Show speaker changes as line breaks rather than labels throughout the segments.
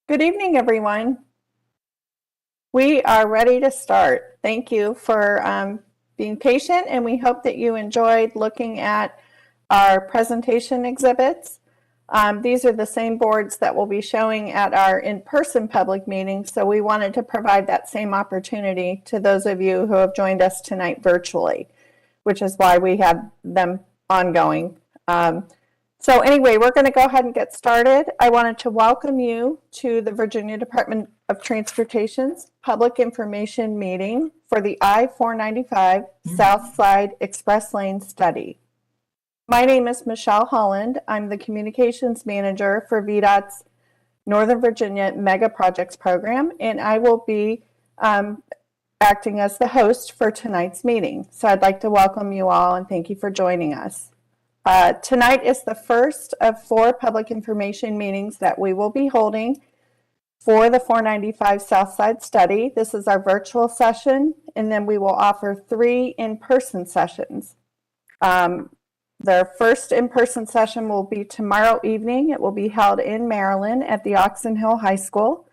Good evening, everyone. We are ready to start. Thank you for being patient, and we hope that you enjoyed looking at our presentation exhibits. These are the same boards that we'll be showing at our in-person public meetings, so we wanted to provide that same opportunity to those of you who have joined us tonight virtually, which is why we have them ongoing. So anyway, we're going to go ahead and get started. I wanted to welcome you to the Virginia Department of Transportation's Public Information Meeting for the I-495 Southside Express Lane Study. My name is Michelle Holland. I'm the Communications Manager for VDOT's Northern Virginia Mega Projects Program, and I will be acting as the host for tonight's meeting. So I'd like to welcome you all and thank you for joining us. Tonight is the first of 4 public information meetings that we will be holding for the 495 Southside study. This is our virtual session, and then we will offer 3 in-person sessions. The first in-person session will be tomorrow evening. It will be held in Maryland at the Oxon Hill High School.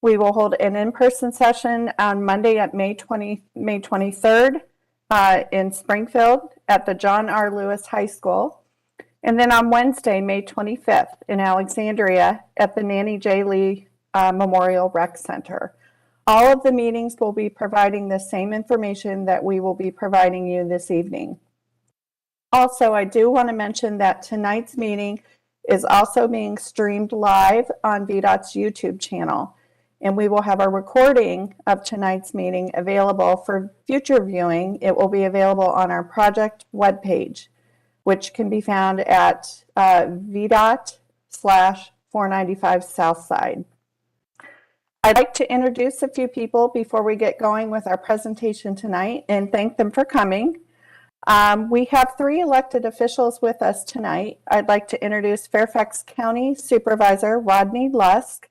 We will hold an in-person session on Monday at May 23rd in Springfield at the John R. Lewis High School. And then on Wednesday, May 25th in Alexandria at the Nanny J. Lee Memorial Rec Center. All of the meetings will be providing the same information that we will be providing you this evening. Also, I do want to mention that tonight's meeting is also being streamed live on VDOT's YouTube channel. And we will have a recording of tonight's meeting available for future viewing. It will be available on our project webpage, which can be found at VDOT/495 Southside. I'd like to introduce a few people before we get going with our presentation tonight and thank them for coming. We have 3 elected officials with us tonight. I'd like to introduce Fairfax County Supervisor Rodney Lusk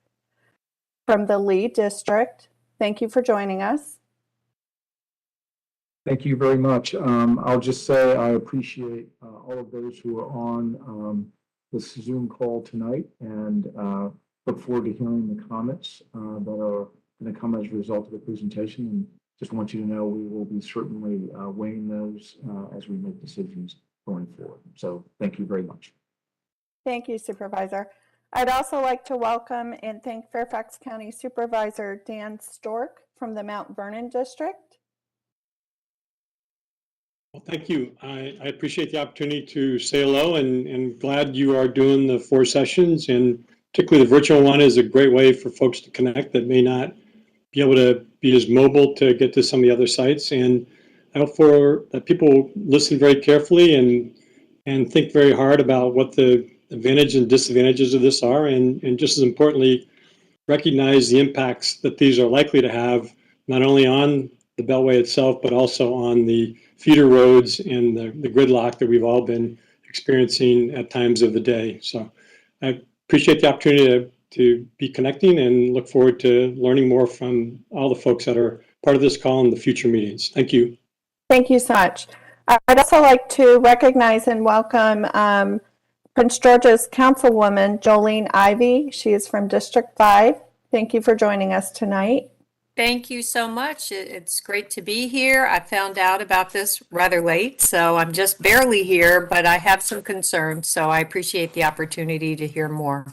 from the Lee District. Thank you for joining us.
Thank you very much. I'll just say I appreciate all of those who are on this Zoom call tonight, and look forward to hearing the comments that are going to come as a result of the presentation. And just want you to know we will be certainly weighing those as we make decisions going forward. So thank you very much.
Thank you, Supervisor. I'd also like to welcome and thank Fairfax County Supervisor Dan Stork from the Mount Vernon District.
Well, thank you. I appreciate the opportunity to say hello, and glad you are doing the 4 sessions, and particularly the virtual one is a great way for folks to connect that may not be able to be as mobile to get to some of the other sites. And I hope that people listen very carefully and think very hard about what the advantages and disadvantages of this are, and just as importantly, recognize the impacts that these are likely to have, not only on the Beltway itself, but also on the feeder roads and the gridlock that we've all been experiencing at times of the day. So I appreciate the opportunity to be connecting and look forward to learning more from all the folks that are part of this call and the future meetings. Thank you.
Thank you so much. I'd also like to recognize and welcome Prince George's Councilwoman Jolene Ivey. She is from District 5. Thank you for joining us tonight.
Thank you so much. It's great to be here. I found out about this rather late, so I'm just barely here, but I have some concerns, so I appreciate the opportunity to hear more.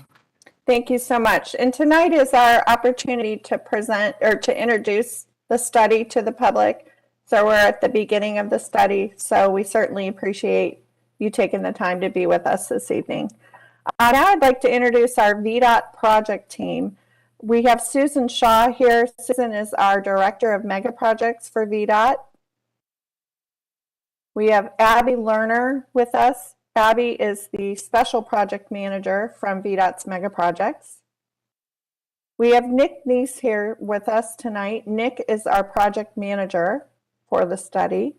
Thank you so much. And tonight is our opportunity to present or to introduce the study to the public. So we're at the beginning of the study, so we certainly appreciate you taking the time to be with us this evening. Now I'd like to introduce our VDOT project team. We have Susan Shaw here. Susan is our Director of Mega Projects for VDOT. We have Abby Lerner with us. Abby is the Special Project Manager from VDOT's Mega Projects. We have Nick Neese here with us tonight. Nick is our Project Manager for the study.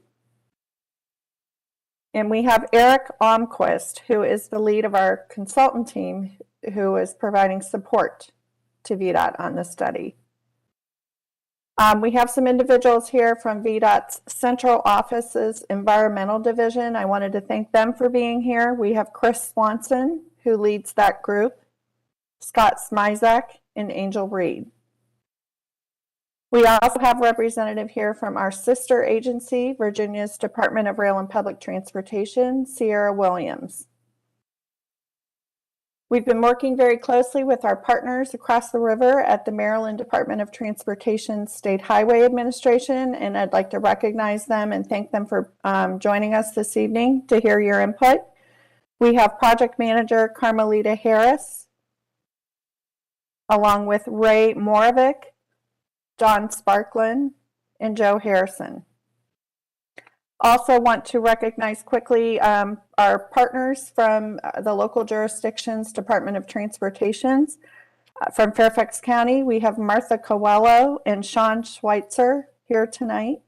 And we have Eric Almquist, who is the lead of our consultant team, who is providing support to VDOT on the study. We have some individuals here from VDOT's Central Office's Environmental Division. I wanted to thank them for being here. We have Chris Swanson, who leads that group, Scott Smizak, and Angel Reed. We also have a representative here from our sister agency, Virginia's Department of Rail and Public Transportation, Sierra Williams. We've been working very closely with our partners across the river at the Maryland Department of Transportation State Highway Administration, and I'd like to recognize them and thank them for joining us this evening to hear your input. We have Project Manager Carmelita Harris, along with Ray Moravik, John Sparklin, and Joe Harrison. Also want to recognize quickly our partners from the local jurisdictions, Department of Transportation. From Fairfax County, we have Martha Coelho and Sean Schweitzer here tonight.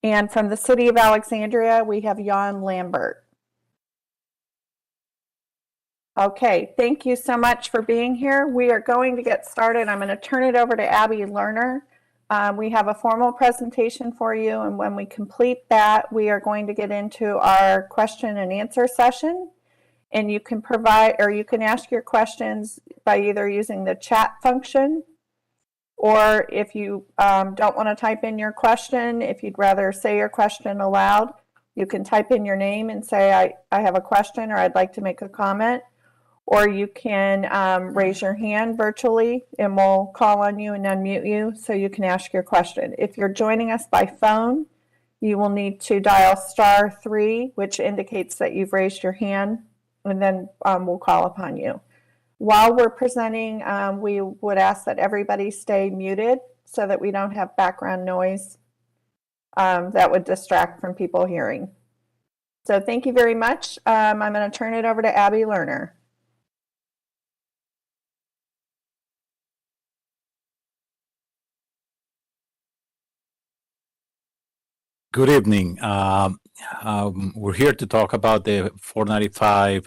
And from the City of Alexandria, we have Jan Lambert. Okay, thank you so much for being here. We are going to get started. I'm going to turn it over to Abby Lerner. We have a formal presentation for you, and when we complete that, we are going to get into our question and answer session. And you can provide, or you can ask your questions by either using the chat function, or if you don't want to type in your question, if you'd rather say your question aloud, you can type in your name and say, I have a question, or I'd like to make a comment. Or you can raise your hand virtually and we'll call on you and unmute you so you can ask your question. If you're joining us by phone, you will need to dial *3, which indicates that you've raised your hand, and then we'll call upon you. While we're presenting, we would ask that everybody stay muted so that we don't have background noise that would distract from people hearing. So thank you very much. I'm going to turn it over to Abby Lerner.
Good evening. We're here to talk about the 495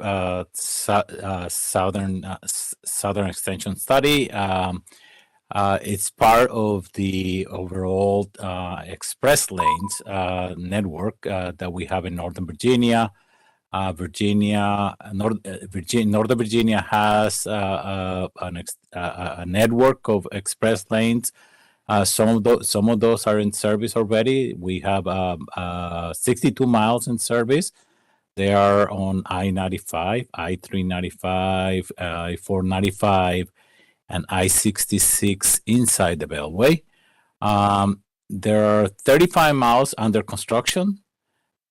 Southern Extension Study. It's part of the overall express lanes network that we have in Northern Virginia. Northern Virginia has a network of express lanes. Some of those are in service already. We have 62 miles in service. They are on I-95, I-395, I-495, and I-66 inside the Beltway. There are 35 miles under construction.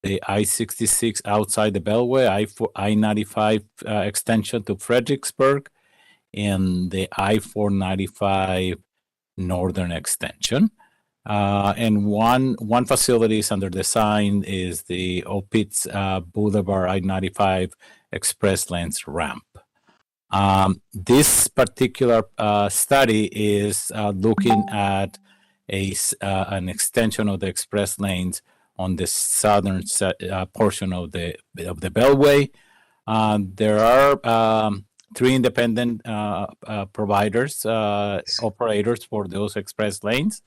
The I-66 outside the Beltway, I-95 extension to Fredericksburg, and the I-495 Northern Extension. And one facility is under design is the Opitz Boulevard I-95 Express Lanes ramp. This particular study is looking at an extension of the express lanes on the southern portion of the Beltway. There are 3 independent providers, operators for those express lanes.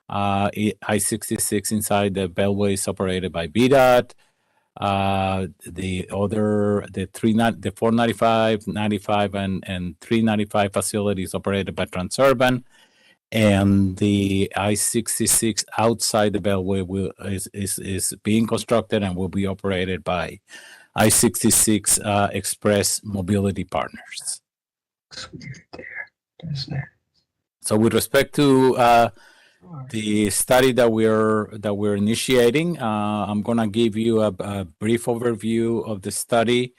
I-66 inside the Beltway is operated by VDOT. The 495, 95, and 395 facilities operated by Transurban. And the I-66 outside the Beltway is being constructed and will be operated by I-66 Express Mobility Partners. So with respect to the study that we're initiating, I'm going to give you a brief overview of the study.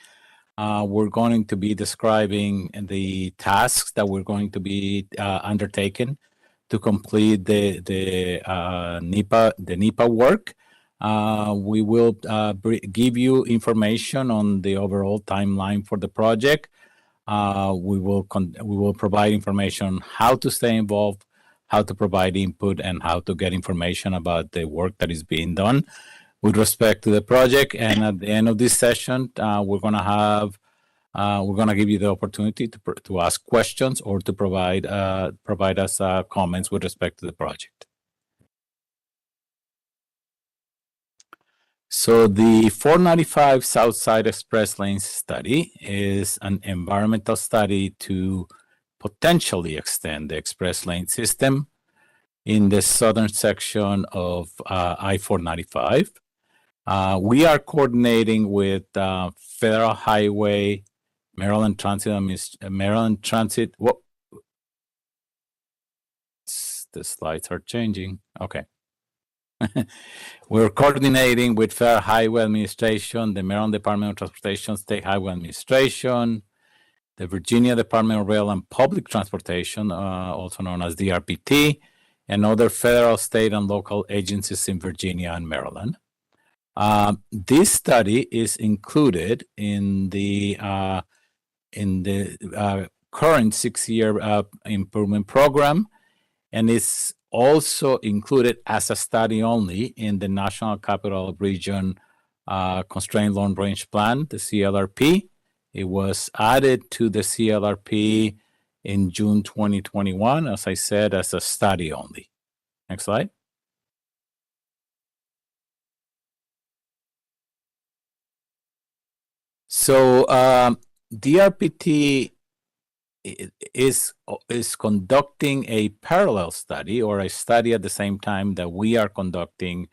We're going to be describing the tasks that we're going to be undertaking to complete the Nepa work. We will give you information on the overall timeline for the project. We will provide information on how to stay involved, how to provide input, and how to get information about the work that is being done with respect to the project. And at the end of this session, we're going to give you the opportunity to ask questions or to provide us comments with respect to the project. So the 495 Southside Express Lanes study is an environmental study to potentially extend the express lane system in the southern section of I-495. We are coordinating with Federal Highway, Maryland Transit. Whoa. The slides are changing. Okay. We're coordinating with Federal Highway Administration, the Maryland Department of Transportation, State Highway Administration, the Virginia Department of Rail and Public Transportation, also known as DRPT, and other federal, state, and local agencies in Virginia and Maryland. This study is included in the current 6-year improvement program, and is also included as a study only in the National Capital Region Constrained Long Range Plan, the CLRP. It was added to the CLRP in June 2021, as I said, as a study only. Next slide. So DRPT is conducting a parallel study, or a study at the same time that we are conducting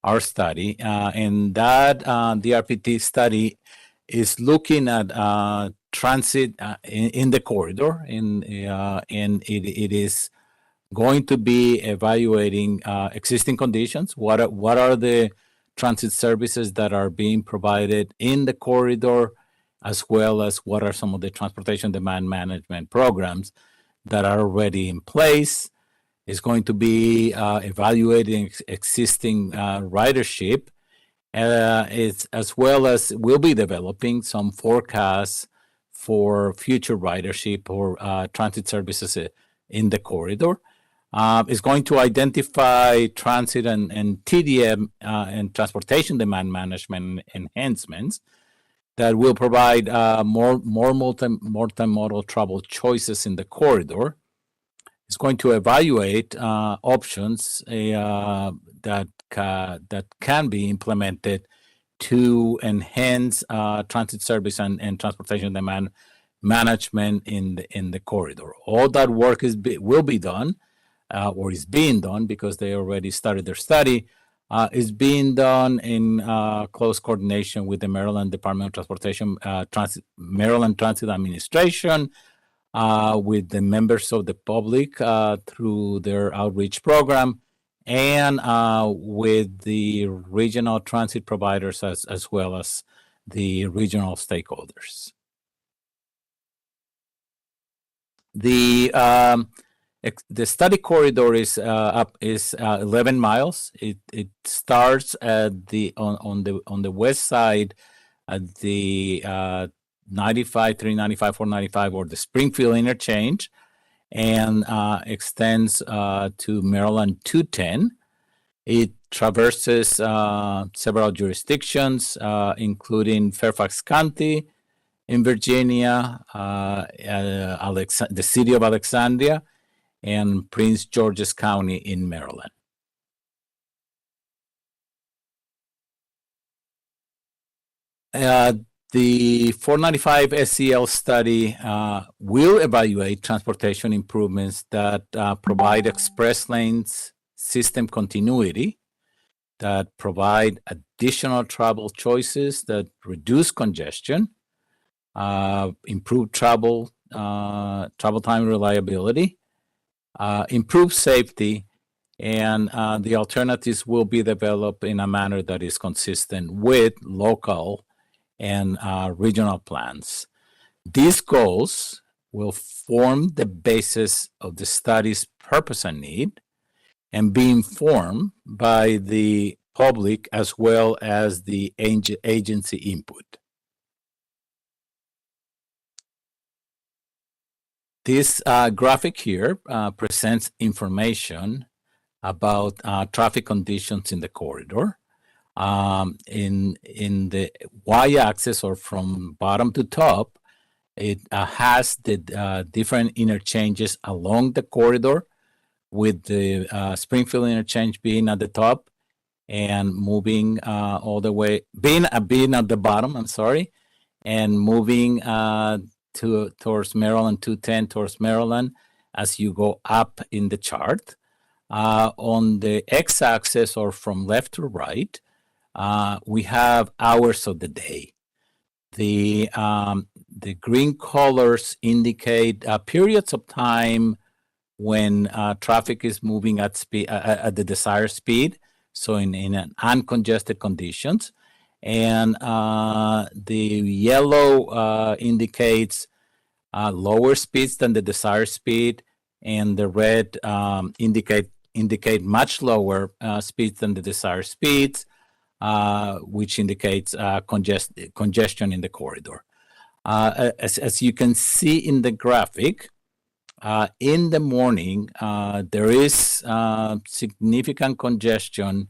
our study. And that DRPT study is looking at transit in the corridor, and it is going to be evaluating existing conditions. What are the transit services that are being provided in the corridor, as well as what are some of the transportation demand management programs that are already in place. It's going to be evaluating existing ridership, as well as we'll be developing some forecasts for future ridership or transit services in the corridor. It's going to identify transit and TDM and transportation demand management enhancements that will provide more multimodal travel choices in the corridor. It's going to evaluate options that can be implemented to enhance transit service and transportation demand management in the corridor. All that work will be done, or is being done, because they already started their study. Is being done in close coordination with the Maryland Department of Transportation, Maryland Transit Administration, with the members of the public through their outreach program, and with the regional transit providers as well as the regional stakeholders. The study corridor is 11 miles. It starts at on the west side at the 95, 395, 495, or the Springfield interchange, and extends to Maryland 210. It traverses several jurisdictions, including Fairfax County in Virginia, the city of Alexandria, and Prince George's County in Maryland. The 495 SCL study will evaluate transportation improvements that provide express lanes system continuity, that provide additional travel choices that reduce congestion, improve travel time reliability, improve safety, and the alternatives will be developed in a manner that is consistent with local and regional plans. These goals will form the basis of the study's purpose and need, and be informed by the public as well as the agency input. This graphic here presents information about traffic conditions in the corridor. In the y-axis, or from bottom to top, it has the different interchanges along the corridor, with the Springfield interchange being at the top and moving all the way, being at the bottom, I'm sorry, and moving towards Maryland, 210 towards Maryland as you go up in the chart. On the x-axis, or from left to right, we have hours of the day. The green colors indicate periods of time when traffic is moving at speed at the desired speed, so in an uncongested conditions. And the yellow indicates lower speeds than the desired speed, and the red indicate much lower speeds than the desired speeds, which indicates congestion in the corridor. As you can see in the graphic, in the morning, there is significant congestion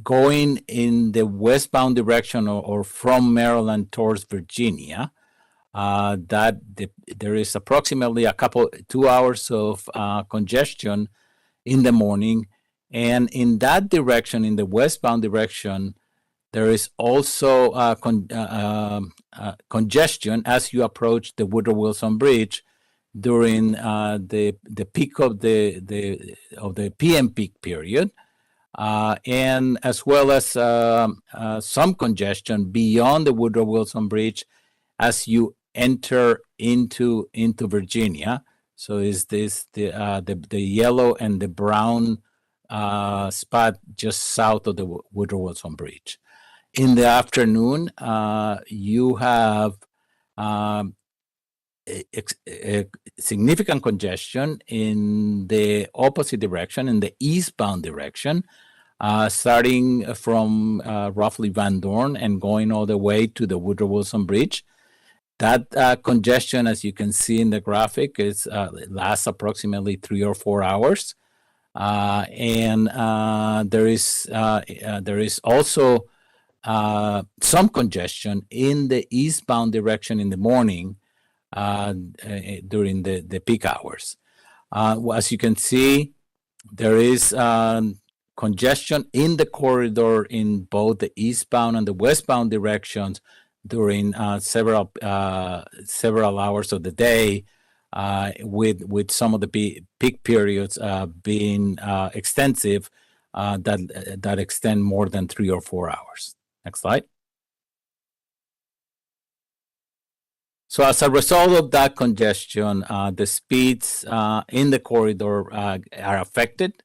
going in the westbound direction or from Maryland towards Virginia. There is approximately 2 hours of congestion in the morning. And in that direction, in the westbound direction, there is also congestion as you approach the Woodrow Wilson Bridge during the peak of the PM peak period, and as well as some congestion beyond the Woodrow Wilson Bridge as you enter into Virginia. So is this the yellow and the brown spot just south of the Woodrow Wilson Bridge. In the afternoon, you have a significant congestion in the opposite direction, in the eastbound direction, starting from roughly Van Dorn and going all the way to the Woodrow Wilson Bridge. That congestion, as you can see in the graphic, lasts approximately 3 or 4 hours. And there is also some congestion in the eastbound direction in the morning during the peak hours. As you can see, there is congestion in the corridor in both the eastbound and the westbound directions during several hours of the day, with some of the peak periods being extensive, that extend more than 3 or 4 hours. Next slide. So as a result of that congestion, the speeds in the corridor are affected.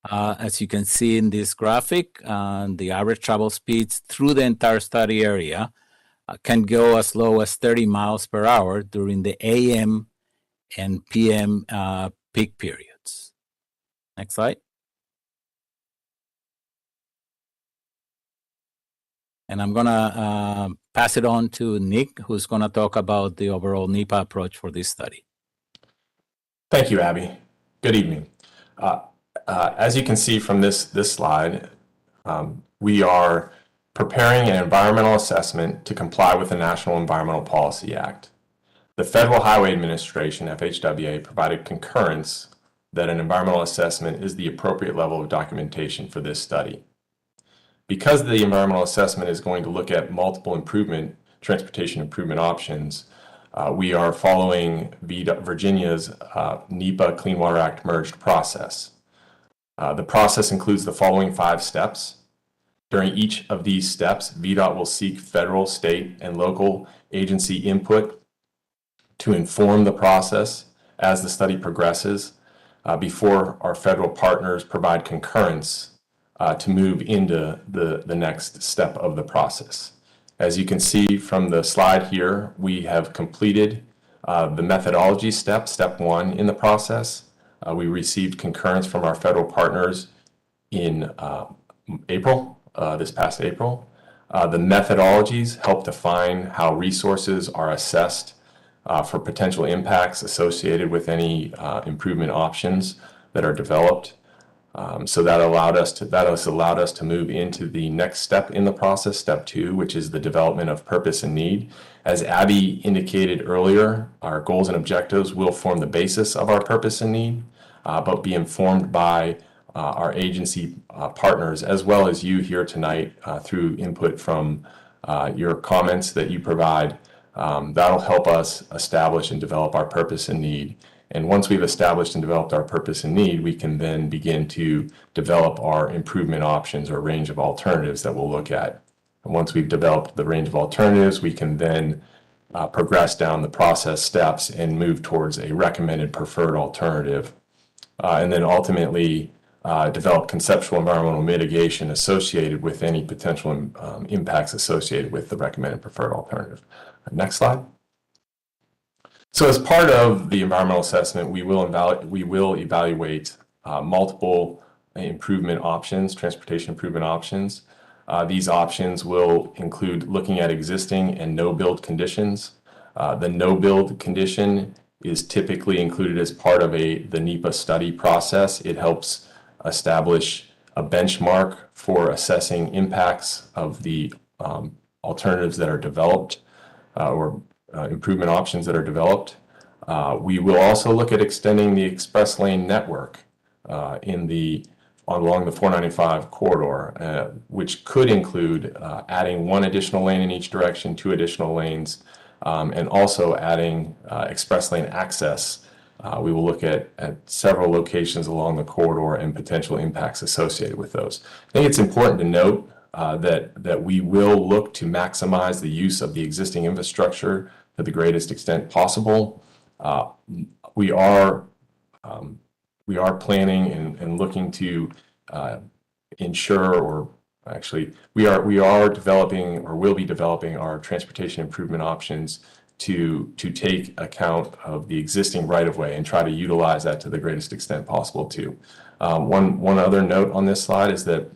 As you can see in this graphic, the average travel speeds through the entire study area can go as low as 30 miles per hour during the AM and PM peak periods. Next slide. And I'm going to pass it on to Nick, who's going to talk about the overall Nepa approach for this study.
Thank you, Abby. Good evening. As you can see from this slide, we are preparing an environmental assessment to comply with the National Environmental Policy Act. The Federal Highway Administration, FHWA, provided concurrence that an environmental assessment is the appropriate level of documentation for this study. Because the environmental assessment is going to look at multiple transportation improvement options, we are following Virginia's Nepa Clean Water Act merged process. The process includes the following 5 steps. During each of these steps, VDOT will seek federal, state, and local agency input to inform the process as the study progresses before our federal partners provide concurrence to move into the next step of the process. As you can see from the slide here, we have completed the methodology step 1 in the process. We received concurrence from our federal partners in April, this past April. The methodologies help define how resources are assessed for potential impacts associated with any improvement options that are developed. So that has allowed us to move into the next step in the process, step 2, which is the development of purpose and need. As Abby indicated earlier, our goals and objectives will form the basis of our purpose and need, but be informed by our agency partners, as well as you here tonight through input from your comments that you provide That'll help us establish and develop our purpose and need. And once we've established and developed our purpose and need, we can then begin to develop our improvement options or range of alternatives that we'll look at. And once we've developed the range of alternatives, we can then progress down the process steps and move towards a recommended preferred alternative. And then ultimately develop conceptual environmental mitigation associated with any potential impacts associated with the recommended preferred alternative. Next slide. So as part of the environmental assessment, we will evaluate multiple improvement options, transportation improvement options. These options will include looking at existing and no-build conditions. The no-build condition is typically included as part of the Nepa study process. It helps establish a benchmark for assessing impacts of the alternatives that are developed or improvement options that are developed. We will also look at extending the express lane network along the 495 corridor, which could include adding one additional lane in each direction, 2 additional lanes, and also adding express lane access. We will look at several locations along the corridor and potential impacts associated with those. I think it's important to note that we will look to maximize the use of the existing infrastructure to the greatest extent possible. We are planning and looking to ensure, or actually we are developing or will be developing our transportation improvement options to take account of the existing right-of-way and try to utilize that to the greatest extent possible too. One other note on this slide is that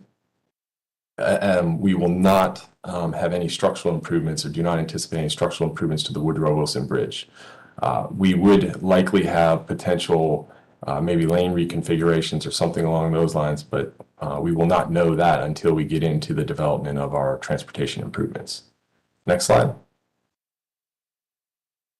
we will not have any structural improvements, or do not anticipate any structural improvements to the Woodrow Wilson Bridge. We would likely have potential maybe lane reconfigurations or something along those lines, but we will not know that until we get into the development of our transportation improvements. Next slide.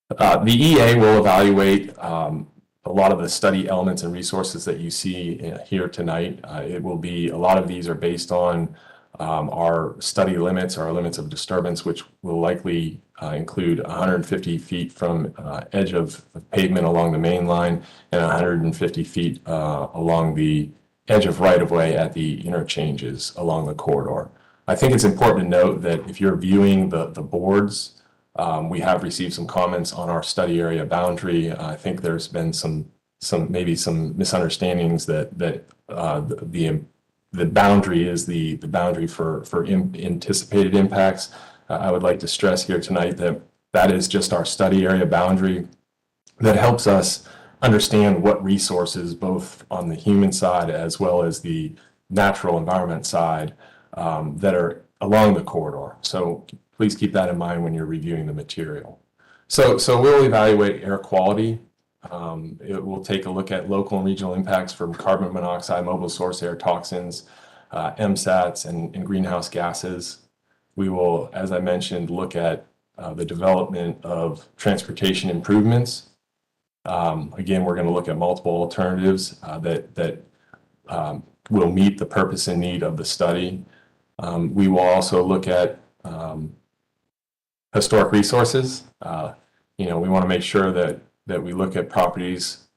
The EA will evaluate a lot of the study elements and resources that you see here tonight. A lot of these are based on our study limits, our limits of disturbance, which will likely include 150 feet from edge of pavement along the main line and 150 feet along the edge of right-of-way at the interchanges along the corridor. I think it's important to note that if you're viewing the boards, we have received some comments on our study area boundary. I think there's been some misunderstandings that the boundary is the boundary for anticipated impacts. I would like to stress here tonight that is just our study area boundary that helps us understand what resources, both on the human side as well as the natural environment side, that are along the corridor. So please keep that in mind when you're reviewing the material. So we'll evaluate air quality. It will take a look at local and regional impacts from carbon monoxide, mobile source air toxins, MSATs, and greenhouse gases. We will, as I mentioned, look at the development of transportation improvements. Again, we're going to look at multiple alternatives that will meet the purpose and need of the study. We will also look at historic resources. We want to make sure that we look at properties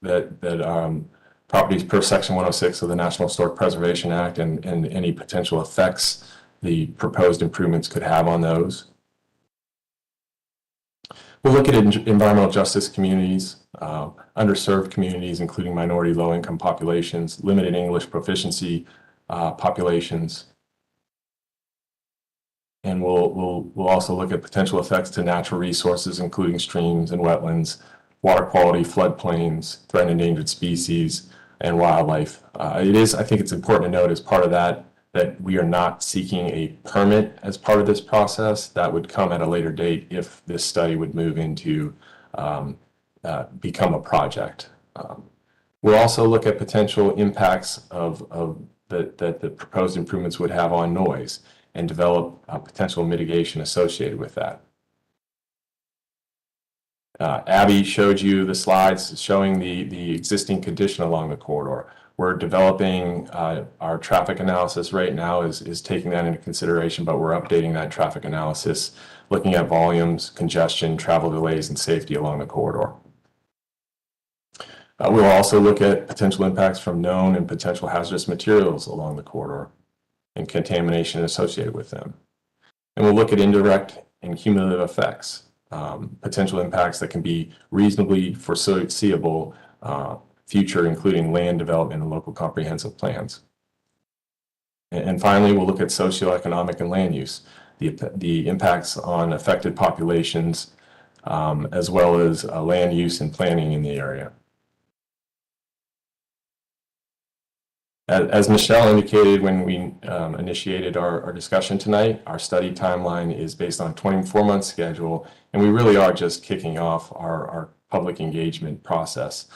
properties per Section 106 of the National Historic Preservation Act and any potential effects the proposed improvements could have on those. We'll look at environmental justice communities, underserved communities, including minority low-income populations, limited English proficiency populations. And we'll also look at potential effects to natural resources, including streams and wetlands, water quality, floodplains, threatened and endangered species, and wildlife. I think it's important to note as part of that we are not seeking a permit as part of this process. That would come at a later date if this study would move into become a project. We'll also look at potential impacts that the proposed improvements would have on noise and develop potential mitigation associated with that. Abby showed you the slides showing the existing condition along the corridor. We're developing our traffic analysis right now is taking that into consideration, but we're updating that traffic analysis looking at volumes, congestion, travel delays, and safety along the corridor. We'll also look at potential impacts from known and potential hazardous materials along the corridor and contamination associated with them. And we'll look at indirect and cumulative effects, potential impacts that can be reasonably foreseeable future, including land development and local comprehensive plans. And finally, we'll look at socioeconomic and land use, the impacts on affected populations, as well as land use and planning in the area. As Michelle indicated when we initiated our discussion tonight, our study timeline is based on a 24-month schedule, and we really are just kicking off our public engagement process.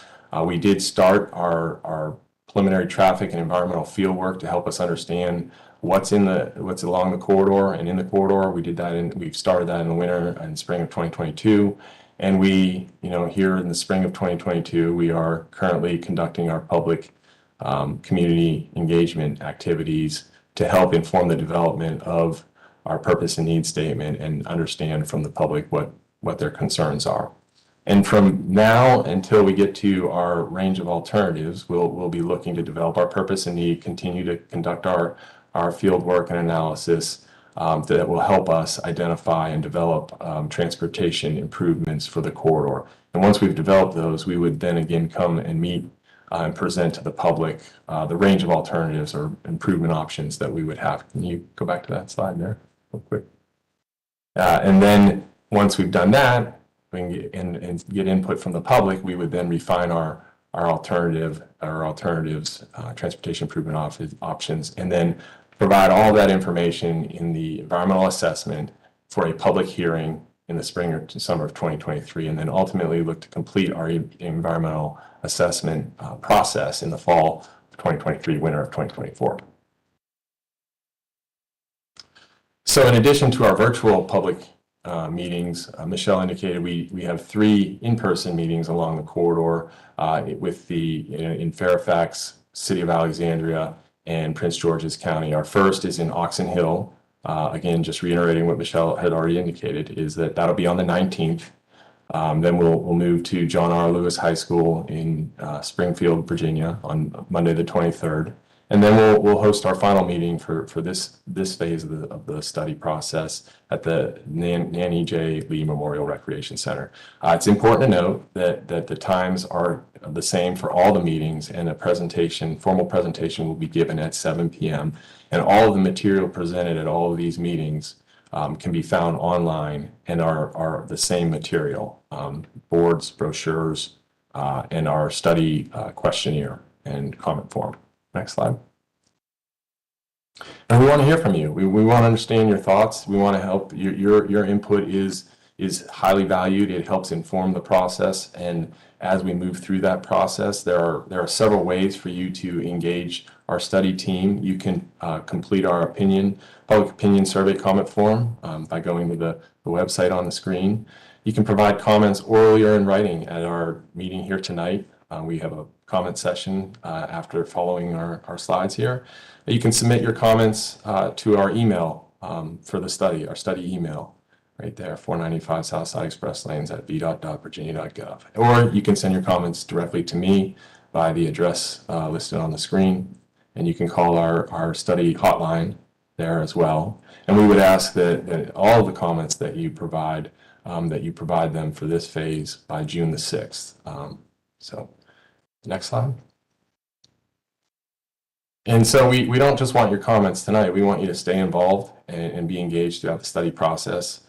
We did start our preliminary traffic and environmental field work to help us understand what's along the corridor and in the corridor. We've started that in the winter and spring of 2022. And we, here in the spring of 2022, we are currently conducting our public community engagement activities to help inform the development of our purpose and need statement and understand from the public what their concerns are. And from now until we get to our range of alternatives, we'll be looking to develop our purpose and need, continue to conduct our field work and analysis that will help us identify and develop transportation improvements for the corridor. And once we've developed those, we would then again come and meet and present to the public the range of alternatives or improvement options that we would have. Can you go back to that slide there real quick? And then once we've done that, we can get input from the public, we would then refine our alternatives, transportation improvement options, and then provide all that information in the environmental assessment for a public hearing in the spring or summer of 2023, and then ultimately look to complete our environmental assessment process in the fall of 2023, winter of 2024. So in addition to our virtual public meetings, Michelle indicated we have 3 in-person meetings along the corridor in Fairfax, City of Alexandria, and Prince George's County. Our first is in Oxon Hill. Again, just reiterating what Michelle had already indicated, is that'll be on the 19th. Then we'll move to John R. Lewis High School in Springfield, Virginia on Monday the 23rd. And then we'll host our final meeting for this phase of the study process at the Nanny J. Lee Memorial Recreation Center. It's important to note that the times are the same for all the meetings, and a formal presentation will be given at 7 p.m. And all of the material presented at all of these meetings can be found online and are the same material, boards, brochures, and our study questionnaire and comment form. Next slide. And we want to hear from you. We want to understand your thoughts. We want to help. Your input is highly valued. It helps inform the process. And as we move through that process, there are several ways for you to engage our study team. You can complete our public opinion survey comment form by going to the website on the screen. You can provide comments orally or in writing at our meeting here tonight. We have a comment session after following our slides here. You can submit your comments to our email for the study, our study email, right there, 495 Southside Express Lanes at vdot.virginia.gov. Or you can send your comments directly to me by the address listed on the screen, and you can call our study hotline there as well. And we would ask that all of the comments that you provide them for this phase by June the 6th. So next slide. And so we don't just want your comments tonight. We want you to stay involved and be engaged throughout the study process.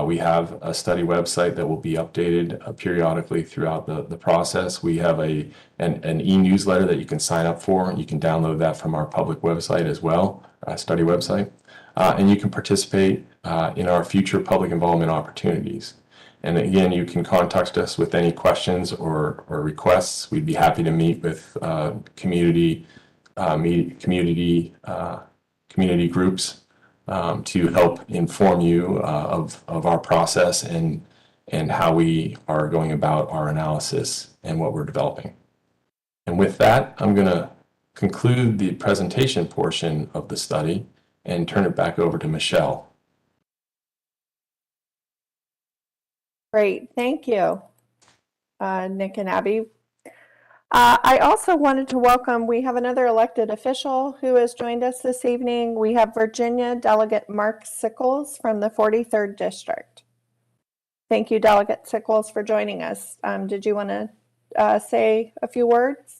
We have a study website that will be updated periodically throughout the process. We have an e-newsletter that you can sign up for. You can download that from our public website as well, study website. And you can participate in our future public involvement opportunities. And again, you can contact us with any questions or requests. We'd be happy to meet with community groups to help inform you of our process and how we are going about our analysis and what we're developing. And with that, I'm going to conclude the presentation portion of the study and turn it back over to Michelle.
Great, thank you, Nick and Abby. I also wanted to welcome, we have another elected official who has joined us this evening. We have Virginia Delegate Mark Sickles from the 43rd District. Thank you, Delegate Sickles, for joining us. Did you want to say a few words?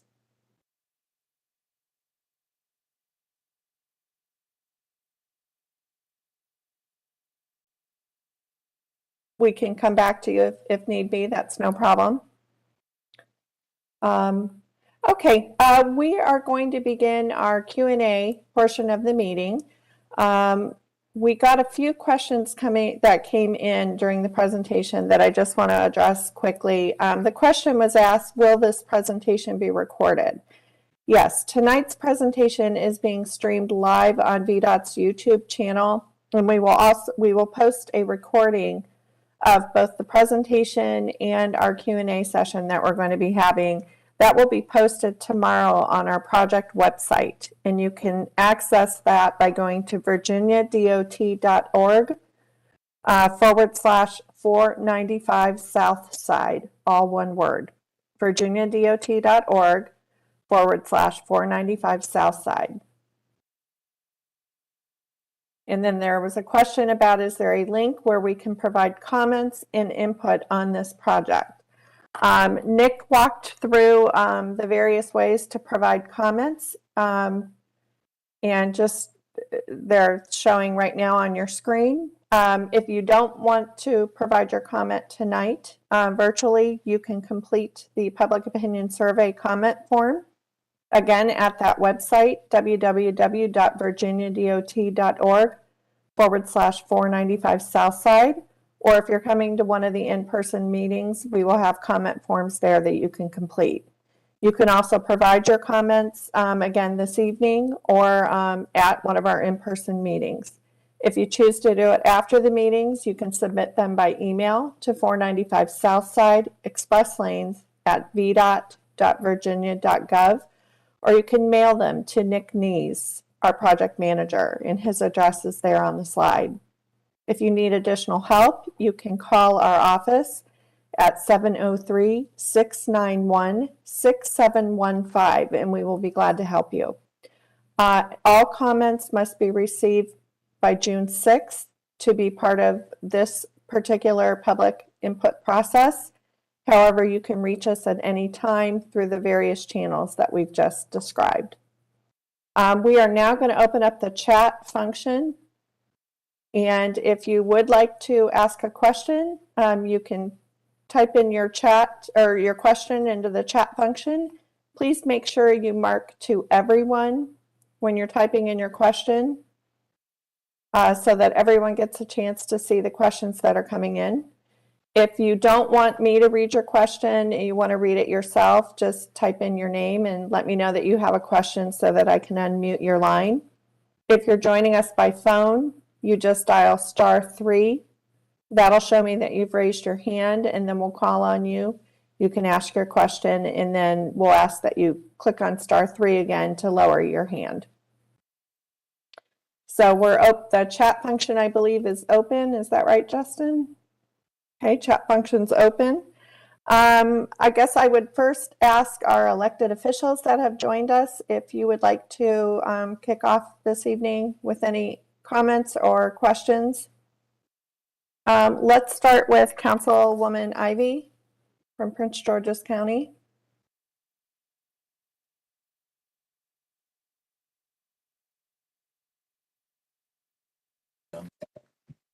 We can come back to you if need be, that's no problem. Okay, we are going to begin our Q&A portion of the meeting. We got a few questions that came in during the presentation that I just want to address quickly. The question was asked, will this presentation be recorded? Yes, tonight's presentation is being streamed live on VDOT's YouTube channel, and we will post a recording of both the presentation and our Q&A session that we're going to be having. That will be posted tomorrow on our project website, and you can access that by going to virginiadot.org /495 Southside, all one word, virginiadot.org /495 Southside. And then there was a question about, is there a link where we can provide comments and input on this project? Nick walked through the various ways to provide comments, and just they're showing right now on your screen. If you don't want to provide your comment tonight virtually, you can complete the public opinion survey comment form. Again, at that website, www.virginiadot.org /495 Southside. Or if you're coming to one of the in-person meetings, we will have comment forms there that you can complete. You can also provide your comments again this evening or at one of our in-person meetings. If you choose to do it after the meetings, you can submit them by email to 495 Southside Express Lanes at vdot.virginia.gov, or you can mail them to Nick Nees, our project manager, and his address is there on the slide. If you need additional help, you can call our office at 703-691-6715, and we will be glad to help you. All comments must be received by June 6th to be part of this particular public input process. However, you can reach us at any time through the various channels that we've just described. We are now going to open up the chat function. And if you would like to ask a question, you can type in your chat or your question into the chat function. Please make sure you mark to everyone when you're typing in your question so that everyone gets a chance to see the questions that are coming in. If you don't want me to read your question and you want to read it yourself, just type in your name and let me know that you have a question so that I can unmute your line. If you're joining us by phone, you just dial *3. That'll show me that you've raised your hand, and then we'll call on you. You can ask your question, and then we'll ask that you click on *3 again to lower your hand. So the chat function, I believe, is open. Is that right, Justin? Okay, chat function's open. I guess I would first ask our elected officials that have joined us if you would like to kick off this evening with any comments or questions. Let's start with Councilwoman Ivy from Prince George's County.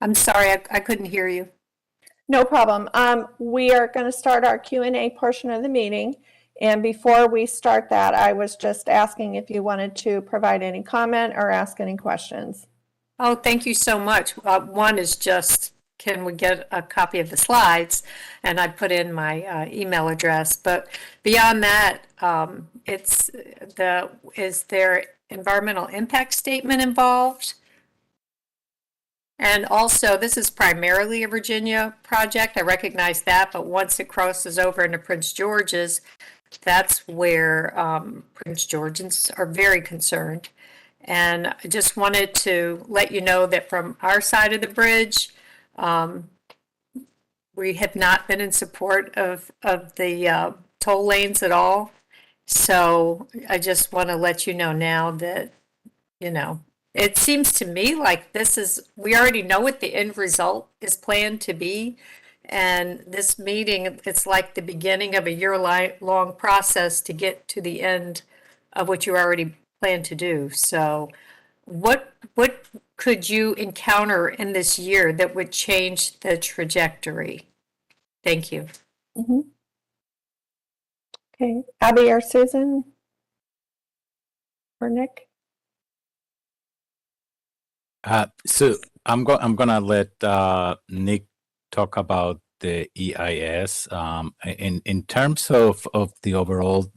I'm sorry, I couldn't hear you.
No problem. We are going to start our Q&A portion of the meeting. And before we start that, I was just asking if you wanted to provide any comment or ask any questions.
Oh, thank you so much. One is just, can we get a copy of the slides? And I put in my email address. But beyond that, is there environmental impact statement involved? And also, this is primarily a Virginia project. I recognize that, but once it crosses over into Prince George's, that's where Prince Georgians are very concerned. And I just wanted to let you know that from our side of the bridge, we have not been in support of the toll lanes at all. So I just want to let you know now that, you know, it seems to me like we already know what the end result is planned to be. And this meeting, it's like the beginning of a year-long process to get to the end of what you already plan to do. So what could you encounter in this year that would change the trajectory? Thank you.
Mhm. Okay, Abby or Susan? Or Nick?
So I'm gonna let Nick talk about the EIS. In terms of the overall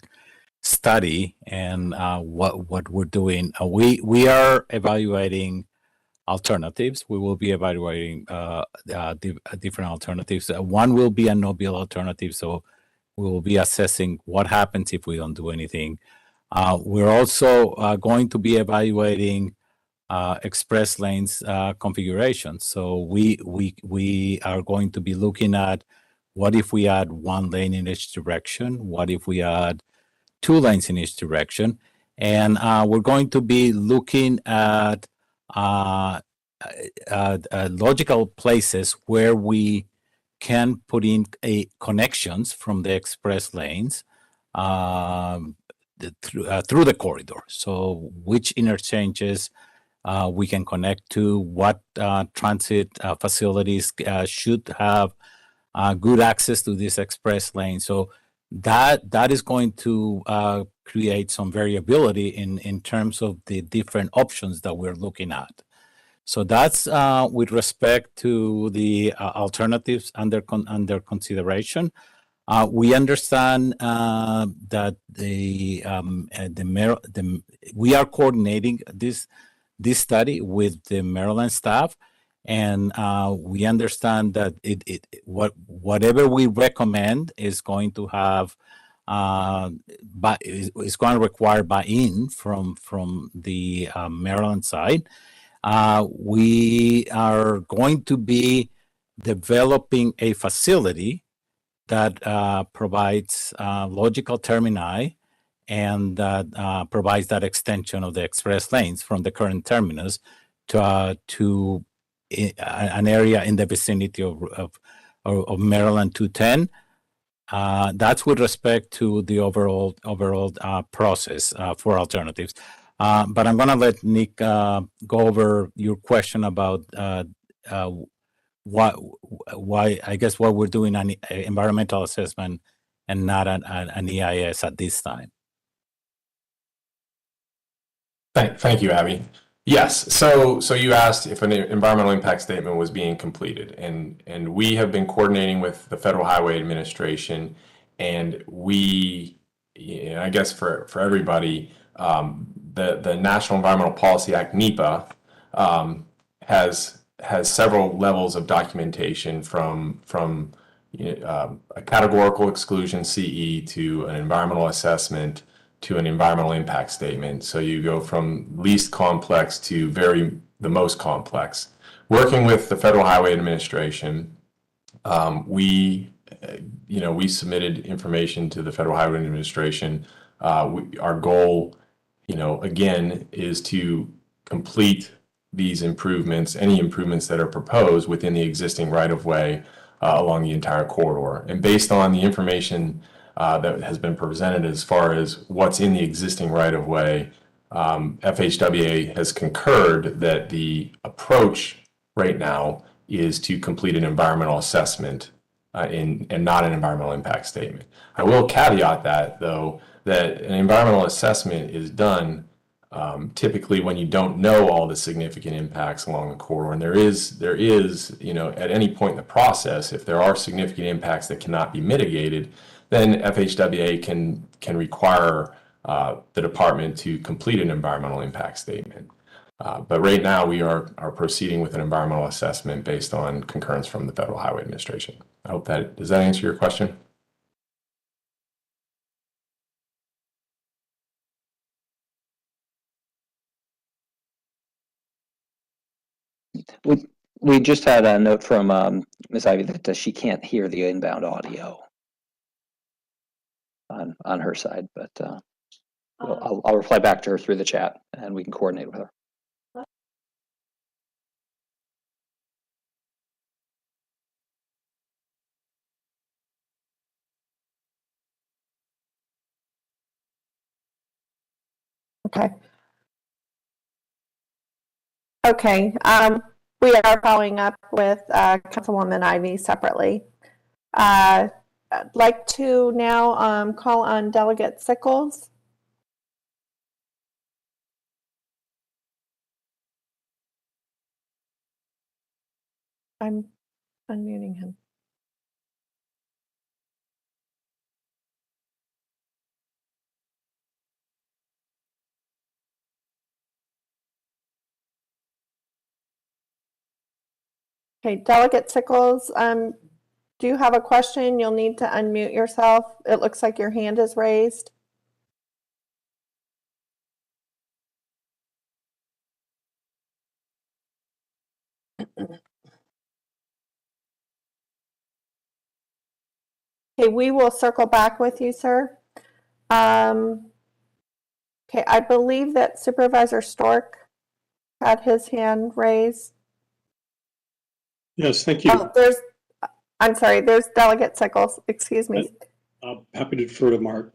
study and what we're doing, we are evaluating alternatives. We will be evaluating different alternatives. One will be a no-bill alternative, so we will be assessing what happens if we don't do anything. We're also going to be evaluating express lanes configuration. So we are going to be looking at what if we add one lane in each direction? What if we add two lanes in each direction? And we're going to be looking at logical places where we can put in connections from the express lanes through the corridor. So which interchanges we can connect to, what transit facilities should have good access to this express lane. So that is going to create some variability in terms of the different options that we're looking at. So that's with respect to the alternatives under consideration. We understand that we are coordinating this study with the Maryland staff, and we understand that whatever we recommend is going to have is going to require buy-in from the Maryland side. We are going to be developing a facility that provides logical termini and that provides that extension of the express lanes from the current terminus to an area in the vicinity of Maryland 210. That's with respect to the overall process for alternatives. But I'm going to let Nick go over your question about why I guess what we're doing an environmental assessment and not an EIS at this time.
Thank you, Abby. Yes, so you asked if an environmental impact statement was being completed, and we have been coordinating with the Federal Highway Administration, and we, I guess for everybody, the National Environmental Policy Act, NEPA, has several levels of documentation from a categorical exclusion CE to an environmental assessment to an environmental impact statement. So you go from least complex to the most complex. Working with the Federal Highway Administration, we submitted information to the Federal Highway Administration. Our goal, again, is to complete these improvements, any improvements that are proposed within the existing right-of-way along the entire corridor. And based on the information that has been presented as far as what's in the existing right-of-way, FHWA has concurred that the approach right now is to complete an environmental assessment and not an environmental impact statement. I will caveat that, though, that an environmental assessment is done typically when you don't know all the significant impacts along the corridor. And there is, at any point in the process, if there are significant impacts that cannot be mitigated, then FHWA can require the department to complete an environmental impact statement. But right now we are proceeding with an environmental assessment based on concurrence from the Federal Highway Administration. Does that answer your question?
We just had a note from Ms. Ivy that she can't hear the inbound audio on her side, but I'll reply back to her through the chat and we can coordinate with her.
Okay. Okay, we are following up with Councilwoman Ivy separately. I'd like to now call on Delegate Sickles. I'm unmuting him. Okay, Delegate Sickles, do you have a question? You'll need to unmute yourself. It looks like your hand is raised. Okay, we will circle back with you, sir. Okay, I believe that Supervisor Stork had his hand raised.
Yes, thank you.
Oh, I'm sorry, there's Delegate Sickles, excuse me.
Happy to defer to Mark.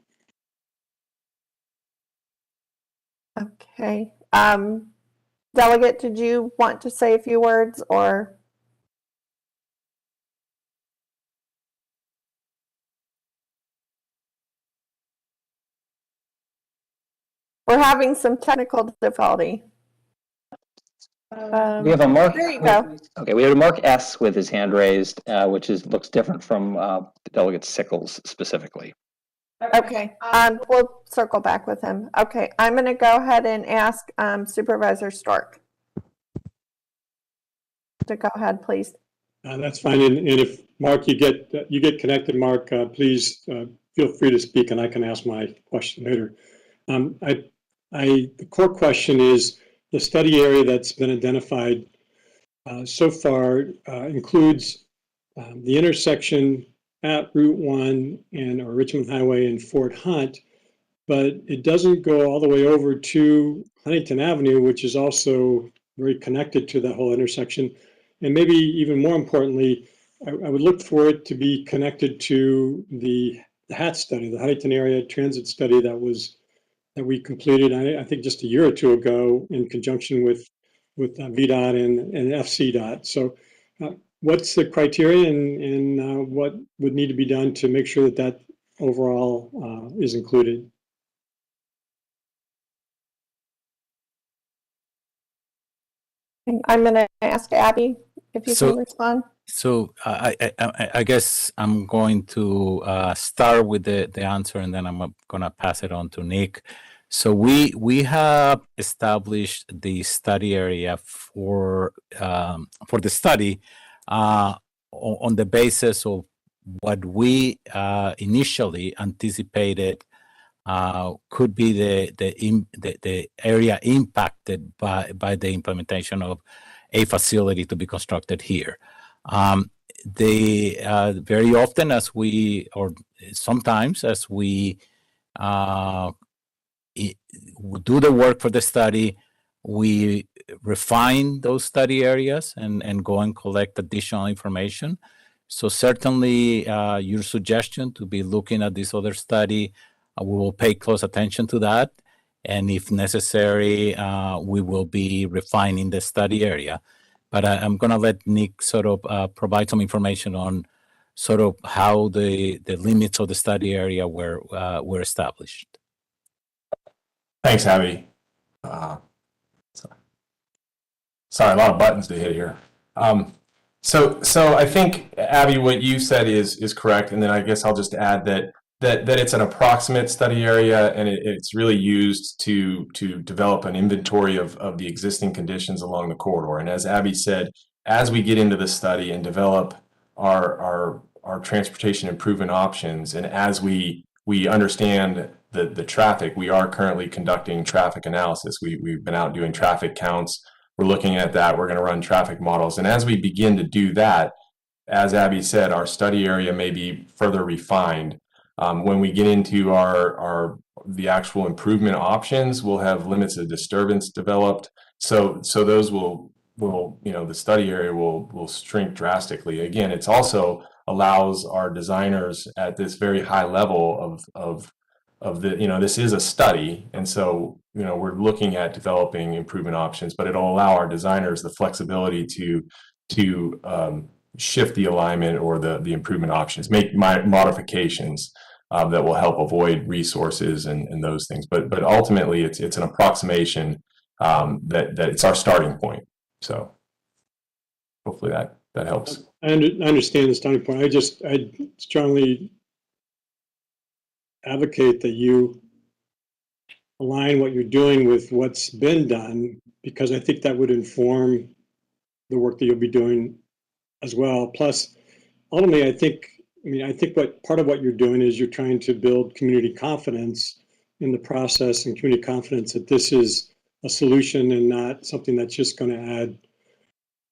Okay, Delegate, did you want to say a few words or? We're having some technical difficulty.
We have a Mark.
There you go.
Okay, we have a Mark S with his hand raised, which looks different from Delegate Sickles specifically.
Okay, we'll circle back with him. Okay, I'm going to go ahead and ask Supervisor Stork to go ahead, please.
That's fine. And if Mark, you get connected, Mark, please feel free to speak, and I can ask my question later. The core question is the study area that's been identified so far includes the intersection at Route 1 or Richmond Highway and Fort Hunt, but it doesn't go all the way over to Huntington Avenue, which is also very connected to that whole intersection. And maybe even more importantly, I would look for it to be connected to the HAT study, the Huntington Area Transit Study that we completed, I think, just a year or two ago in conjunction with VDOT and FCDOT. So what's the criteria and what would need to be done to make sure that overall is included?
I'm going to ask Abby if you can respond.
So I guess I'm going to start with the answer, and then I'm going to pass it on to Nick. So we have established the study area for the study on the basis of what we initially anticipated could be the area impacted by the implementation of a facility to be constructed here. Very often sometimes as we do the work for the study, we refine those study areas and go and collect additional information. So certainly your suggestion to be looking at this other study, we will pay close attention to that. And if necessary, we will be refining the study area. But I'm going to let Nick sort of provide some information on sort of how the limits of the study area were established.
Thanks, Abby. Sorry, a lot of buttons to hit here. So I think, Abby, what you said is correct, and then I guess I'll just add that it's an approximate study area, and it's really used to develop an inventory of the existing conditions along the corridor. And as Abby said, as we get into the study and develop our transportation improvement options, and as we understand the traffic, we are currently conducting traffic analysis. We've been out doing traffic counts we're looking at that. We're going to run traffic models. And as we begin to do that, as Abby said, our study area may be further refined. When we get into the actual improvement options, we'll have limits of disturbance developed. So those will the study area will shrink drastically. Again, it's also allows our designers at this very high level of the, this is a study. And so, we're looking at developing improvement options, but it'll allow our designers the flexibility to shift the alignment or the improvement options, make modifications that will help avoid resources and those things. But ultimately, it's an approximation that it's our starting point. So hopefully that helps.
I understand the starting point. I strongly advocate that you align what you're doing with what's been done, because I think that would inform the work that you'll be doing as well. Plus, ultimately, I think what part of what you're doing is you're trying to build community confidence in the process, and community confidence that this is a solution and not something that's just going to add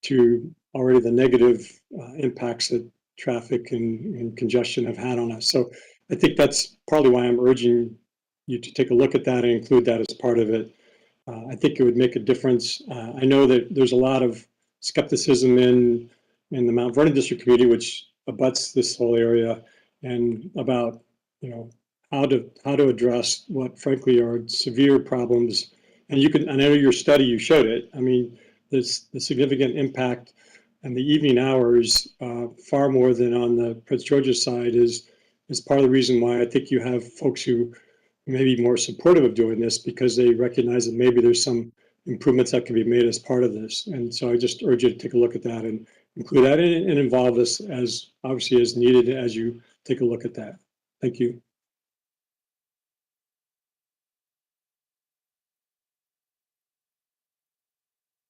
to already the negative impacts that traffic and congestion have had on us. So I think that's partly why I'm urging you to take a look at that and include that as part of it. I think it would make a difference. I know that there's a lot of skepticism in the Mount Vernon district community, which abuts this whole area, and about how to address what frankly are severe problems. And I know your study, you showed it. I mean, the significant impact and the evening hours, far more than on the Prince George's side, is part of the reason why I think you have folks who may be more supportive of doing this, because they recognize that maybe there's some improvements that can be made as part of this. And so I just urge you to take a look at that and include that and involve us as obviously as needed as you take a look at that. Thank you.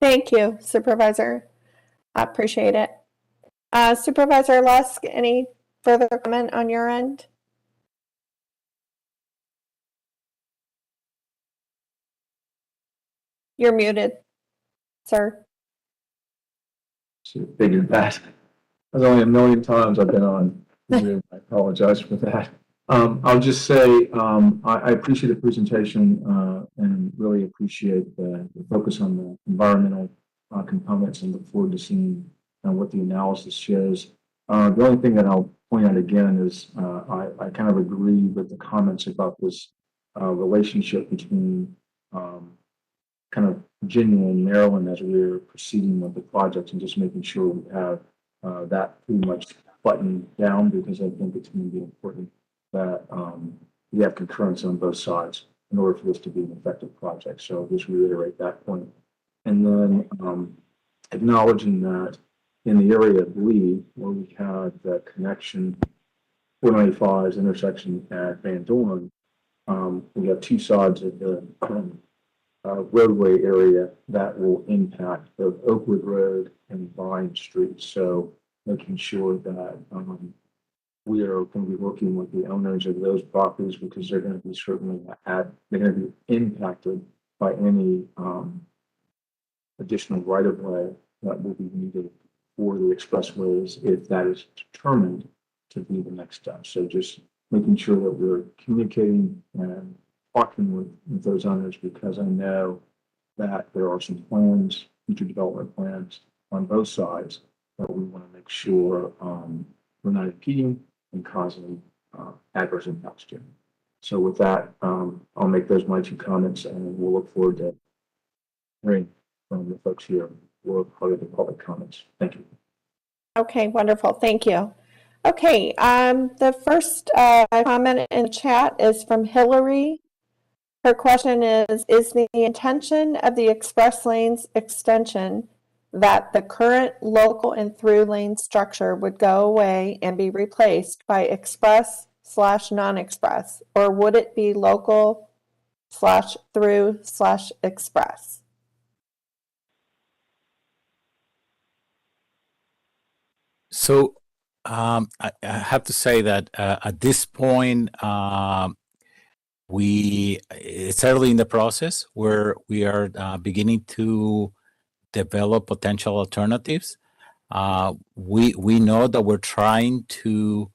Thank you, Supervisor. I appreciate it. Supervisor Lusk, any further comment on your end? You're muted, sir.
Should have figured that. There's only a million times I've been on Zoom. I apologize for that. I'll just say I appreciate the presentation and really appreciate the focus on the environmental components, and look forward to seeing what the analysis shows. The only thing that I'll point out again is I kind of agree with the comments about this relationship between kind of Virginia and Maryland as we're proceeding with the project, and just making sure we have that pretty much buttoned down, because I think it's going to be important that we have concurrence on both sides in order for this to be an effective project. So I'll just reiterate that point. And then acknowledging that in the area of Lee, where we had the connection 495's intersection at Van Dorn, we have two sides of the roadway area that will impact both Oakwood Road and Vine Street. So making sure that we are going to be working with the owners of those properties, because they're going to be certainly they're going to be impacted by any additional right-of-way that will be needed for the expressways if that is determined to be the next step. So just making sure that we're communicating and talking with those owners, because I know that there are some plans, future development plans on both sides, that we want to make sure we're not impeding and causing adverse impacts to. So with that, I'll make those my two comments, and we'll look forward to hearing from the folks here or part of the public comments. Thank you.
Okay, wonderful. Thank you. Okay, the first comment in the chat is from Hillary. Her question is the intention of the express lanes extension that the current local and through lane structure would go away and be replaced by express/non-express, or would it be local/through/express?
So I have to say that at this point, it's early in the process where we are beginning to develop potential alternatives. We know that we're trying to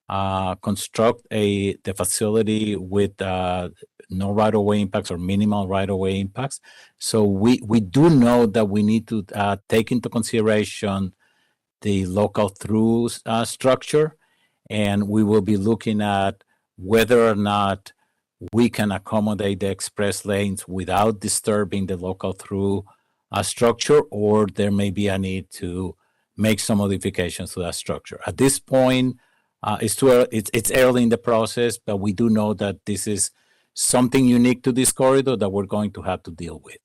construct the facility with no right-of-way impacts or minimal right-of-way impacts. So we do know that we need to take into consideration the local through structure, and we will be looking at whether or not we can accommodate the express lanes without disturbing the local through structure, or there may be a need to make some modifications to that structure. At this point, it's early in the process, but we do know that this is something unique to this corridor that we're going to have to deal with.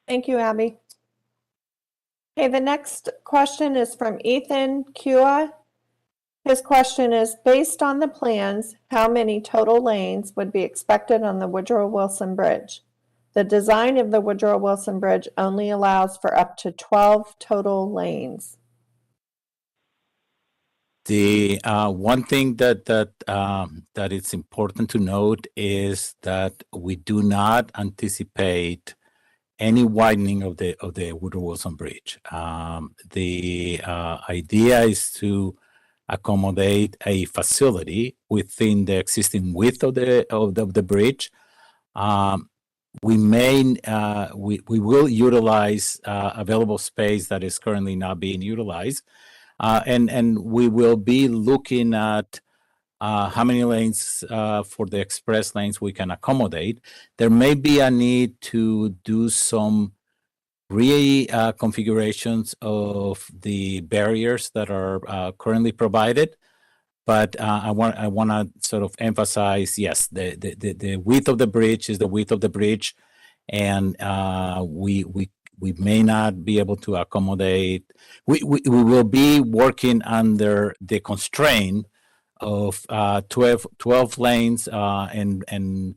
Thank you, Abby. Okay, the next question is from Ethan Kua. His question is, based on the plans, how many total lanes would be expected on the Woodrow Wilson Bridge? The design of the Woodrow Wilson Bridge only allows for up to 12 total lanes.
The one thing that it's important to note is that we do not anticipate any widening of the Woodrow Wilson Bridge. The idea is to accommodate a facility within the existing width of the bridge. We will utilize available space that is currently not being utilized, and we will be looking at how many lanes for the express lanes we can accommodate. There may be a need to do some reconfigurations of the barriers that are currently provided. But I want to sort of emphasize, yes, the width of the bridge is the width of the bridge, and we may not be able to accommodate. We will be working under the constraint of 12 lanes, and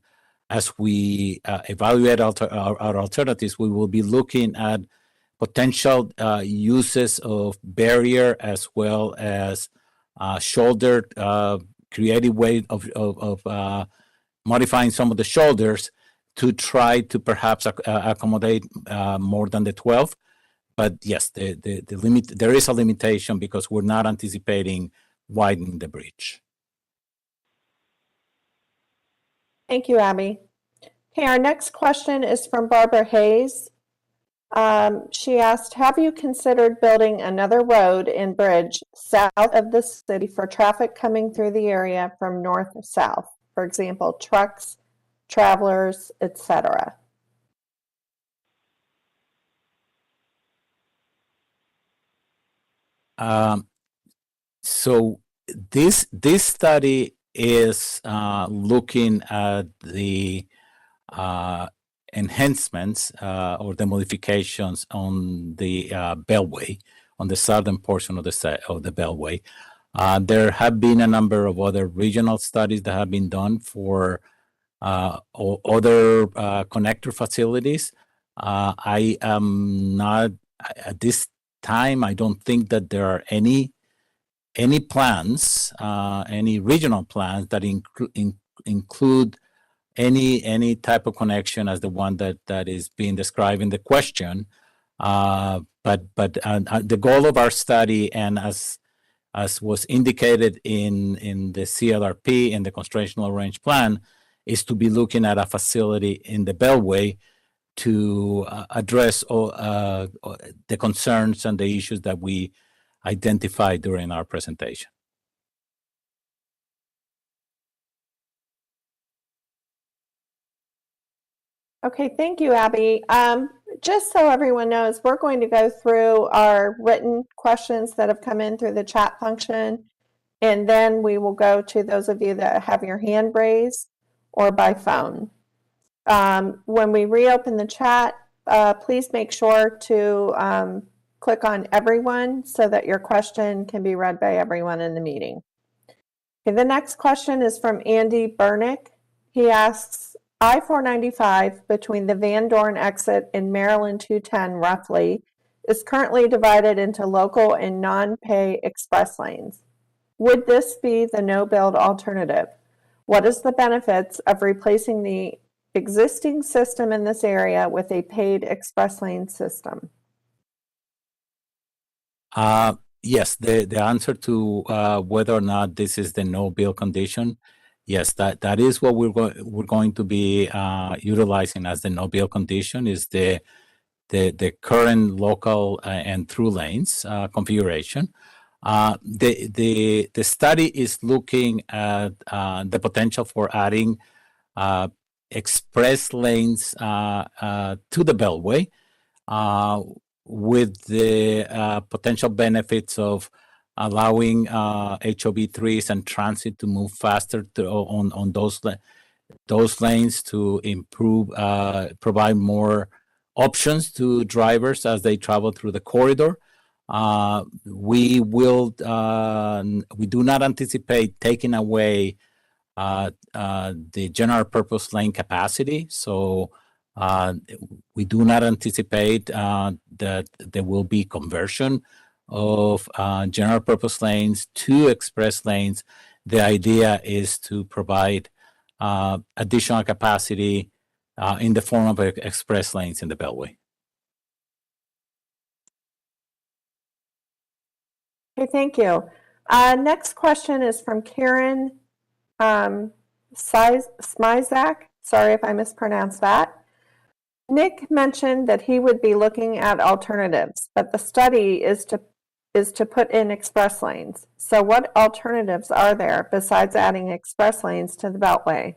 as we evaluate our alternatives, we will be looking at potential uses of barrier as well as shoulder, creative way of modifying some of the shoulders to try to perhaps accommodate more than the 12. But yes, the limit, there is a limitation because we're not anticipating widening the bridge.
Thank you, Abby. Okay, our next question is from Barbara Hayes. She asked, have you considered building another road and bridge south of the city for traffic coming through the area from north to south? For example, trucks, travelers, etc.
So this study is looking at the enhancements or the modifications on the Beltway, on the southern portion of the Beltway. There have been a number of other regional studies that have been done for other connector facilities. I am not, at this time, I don't think that there are any plans, any regional plans that include any type of connection as the one that is being described in the question. But the goal of our study, and as was indicated in the CLRP and the Constitutional Range Plan, is to be looking at a facility in the Beltway to address all the concerns and the issues that we identified during our presentation.
Okay, thank you, Abby. Just so everyone knows, we're going to go through our written questions that have come in through the chat function, and then we will go to those of you that have your hand raised or by phone. When we reopen the chat, please make sure to click on everyone so that your question can be read by everyone in the meeting. Okay, the next question is from Andy Burnick. He asks, I-495 between the Van Dorn exit and Maryland 210 roughly is currently divided into local and non-pay express lanes. Would this be the no-build alternative? What is the benefits of replacing the existing system in this area with a paid express lane system?
Yes, the answer to whether or not this is the no bill condition, yes, that is what we're going to be utilizing as the no bill condition is the current local and through lanes configuration. The study is looking at the potential for adding express lanes to the Beltway with the potential benefits of allowing HOV3s and transit to move faster on those lanes to improve, provide more options to drivers as they travel through the corridor. We do not anticipate taking away the general purpose lane capacity. So we do not anticipate that there will be conversion of general purpose lanes to express lanes. The idea is to provide additional capacity in the form of express lanes in the Beltway.
Okay, thank you. Next question is from Karen Smizak. Sorry if I mispronounced that. Nick mentioned that he would be looking at alternatives, but the study is to put in express lanes. So what alternatives are there besides adding express lanes to the Beltway?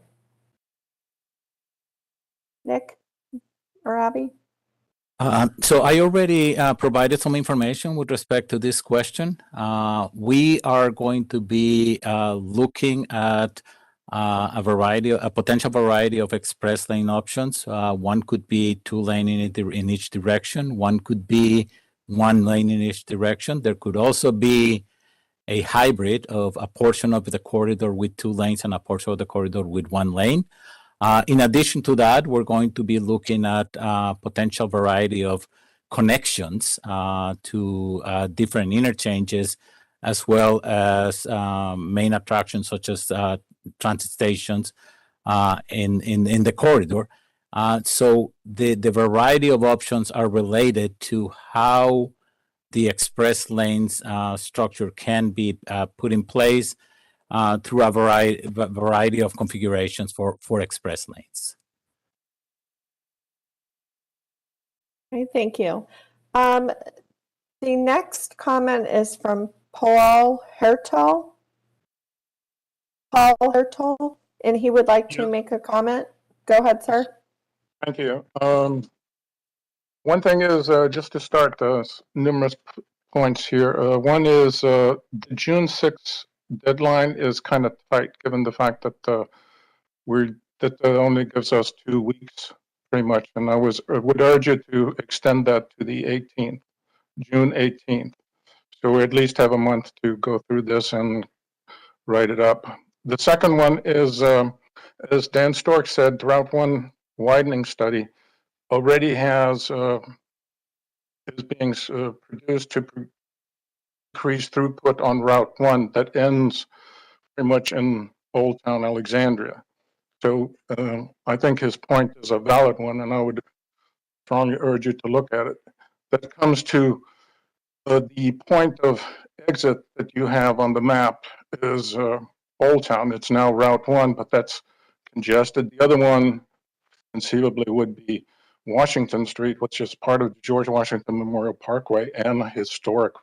Nick or Abby?
So I already provided some information with respect to this question. We are going to be looking at a potential variety of express lane options. One could be 2 lane in each direction. One could be 1 lane in each direction. There could also be a hybrid of a portion of the corridor with 2 lanes and a portion of the corridor with 1 lane. In addition to that, we're going to be looking at potential variety of connections to different interchanges, as well as main attractions such as transit stations in the corridor. So the variety of options are related to how the express lanes structure can be put in place through a variety of configurations for express lanes.
Okay, thank you. The next comment is from Paul Hertel. And he would like to make a comment. Go ahead, sir.
Thank you. One thing is, just to start, numerous points here. One is the June 6th deadline is kind of tight, given the fact that that only gives us 2 weeks, pretty much. And I would urge you to extend that to the 18th, June 18th. So we at least have a month to go through this and write it up. The second one is, as Dan Stork said, the Route 1 widening study already is being produced to increase throughput on Route 1 that ends pretty much in Old Town Alexandria. So I think his point is a valid one, and I would strongly urge you to look at it. That comes to the point of exit that you have on the map is Old Town. It's now Route 1, but that's congested. The other one conceivably would be Washington Street, which is part of the George Washington Memorial Parkway and a historic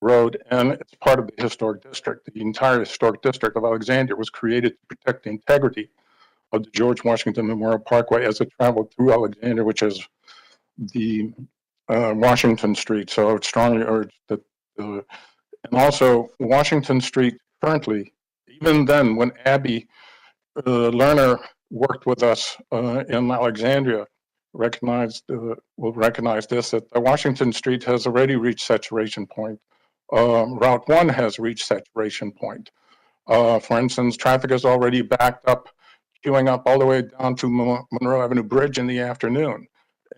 road, and it's part of the historic district. The entire historic district of Alexandria was created to protect the integrity of the George Washington Memorial Parkway as it traveled through Alexandria, which is the Washington Street. So I would strongly urge that, and also Washington Street currently, even then when Abby Lerner worked with us in Alexandria, will recognize this, that Washington Street has already reached saturation point. Route 1 has reached saturation point. For instance, traffic is already backed up, queuing up all the way down to Monroe Avenue Bridge in the afternoon.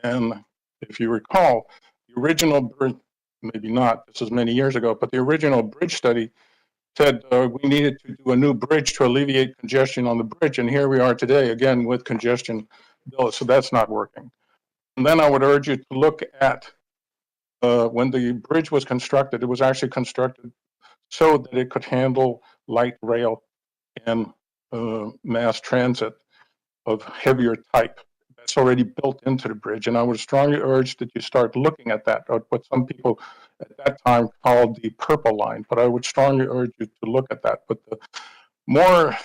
And if you recall, the original bridge, maybe not, this is many years ago, but the original bridge study said we needed to do a new bridge to alleviate congestion on the bridge. And here we are today, again, with congestion. So that's not working. And then I would urge you to look at when the bridge was constructed, it was actually constructed so that it could handle light rail and mass transit of heavier type. That's already built into the bridge. And I would strongly urge that you start looking at that, or what some people at that time called the purple line. But I would strongly urge you to look at that. But the more,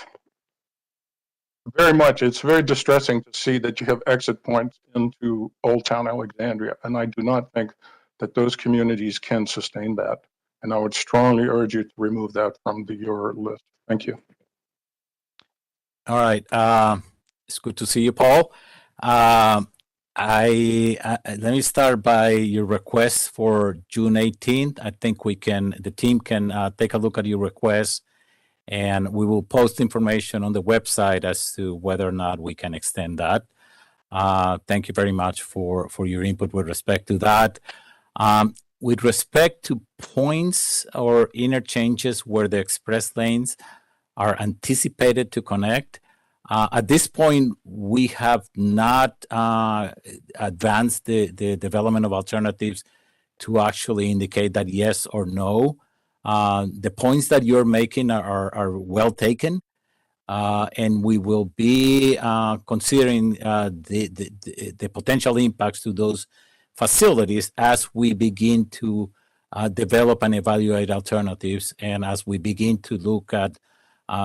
very much, it's very distressing to see that you have exit points into Old Town Alexandria. And I do not think that those communities can sustain that. And I would strongly urge you to remove that from your list. Thank you.
All right. It's good to see you, Paul. Let me start by your request for June 18th. I think the team can take a look at your request, and we will post information on the website as to whether or not we can extend that. Thank you very much for your input with respect to that. With respect to points or interchanges where the express lanes are anticipated to connect, at this point, we have not advanced the development of alternatives to actually indicate that yes or no. The points that you're making are well taken, and we will be considering the potential impacts to those facilities as we begin to develop and evaluate alternatives, and as we begin to look at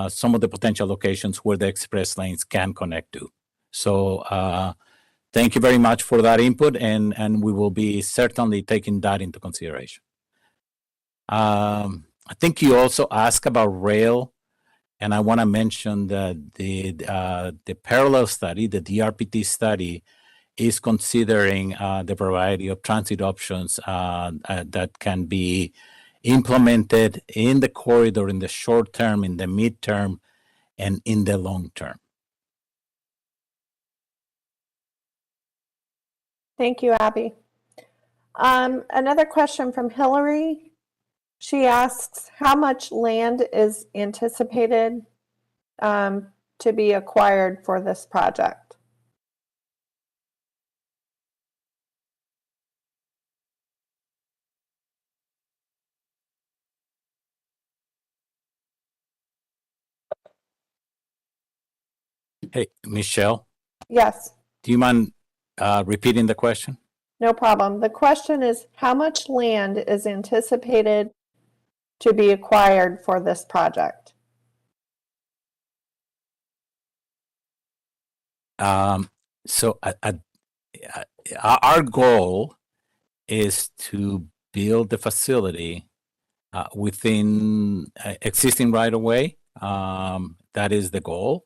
some of the potential locations where the express lanes can connect to. So thank you very much for that input, and we will be certainly taking that into consideration. I think you also asked about rail, and I want to mention that the parallel study, the DRPT study, is considering the variety of transit options that can be implemented in the corridor in the short term, in the midterm, and in the long term.
Thank you, Abby. Another question from Hillary. She asks, how much land is anticipated to be acquired for this project?
Hey, Michelle,
Yes,
do you mind repeating the question?
no problem. The question is, how much land is anticipated to be acquired for this project?
So our goal is to build the facility within existing right-of-way. That is the goal.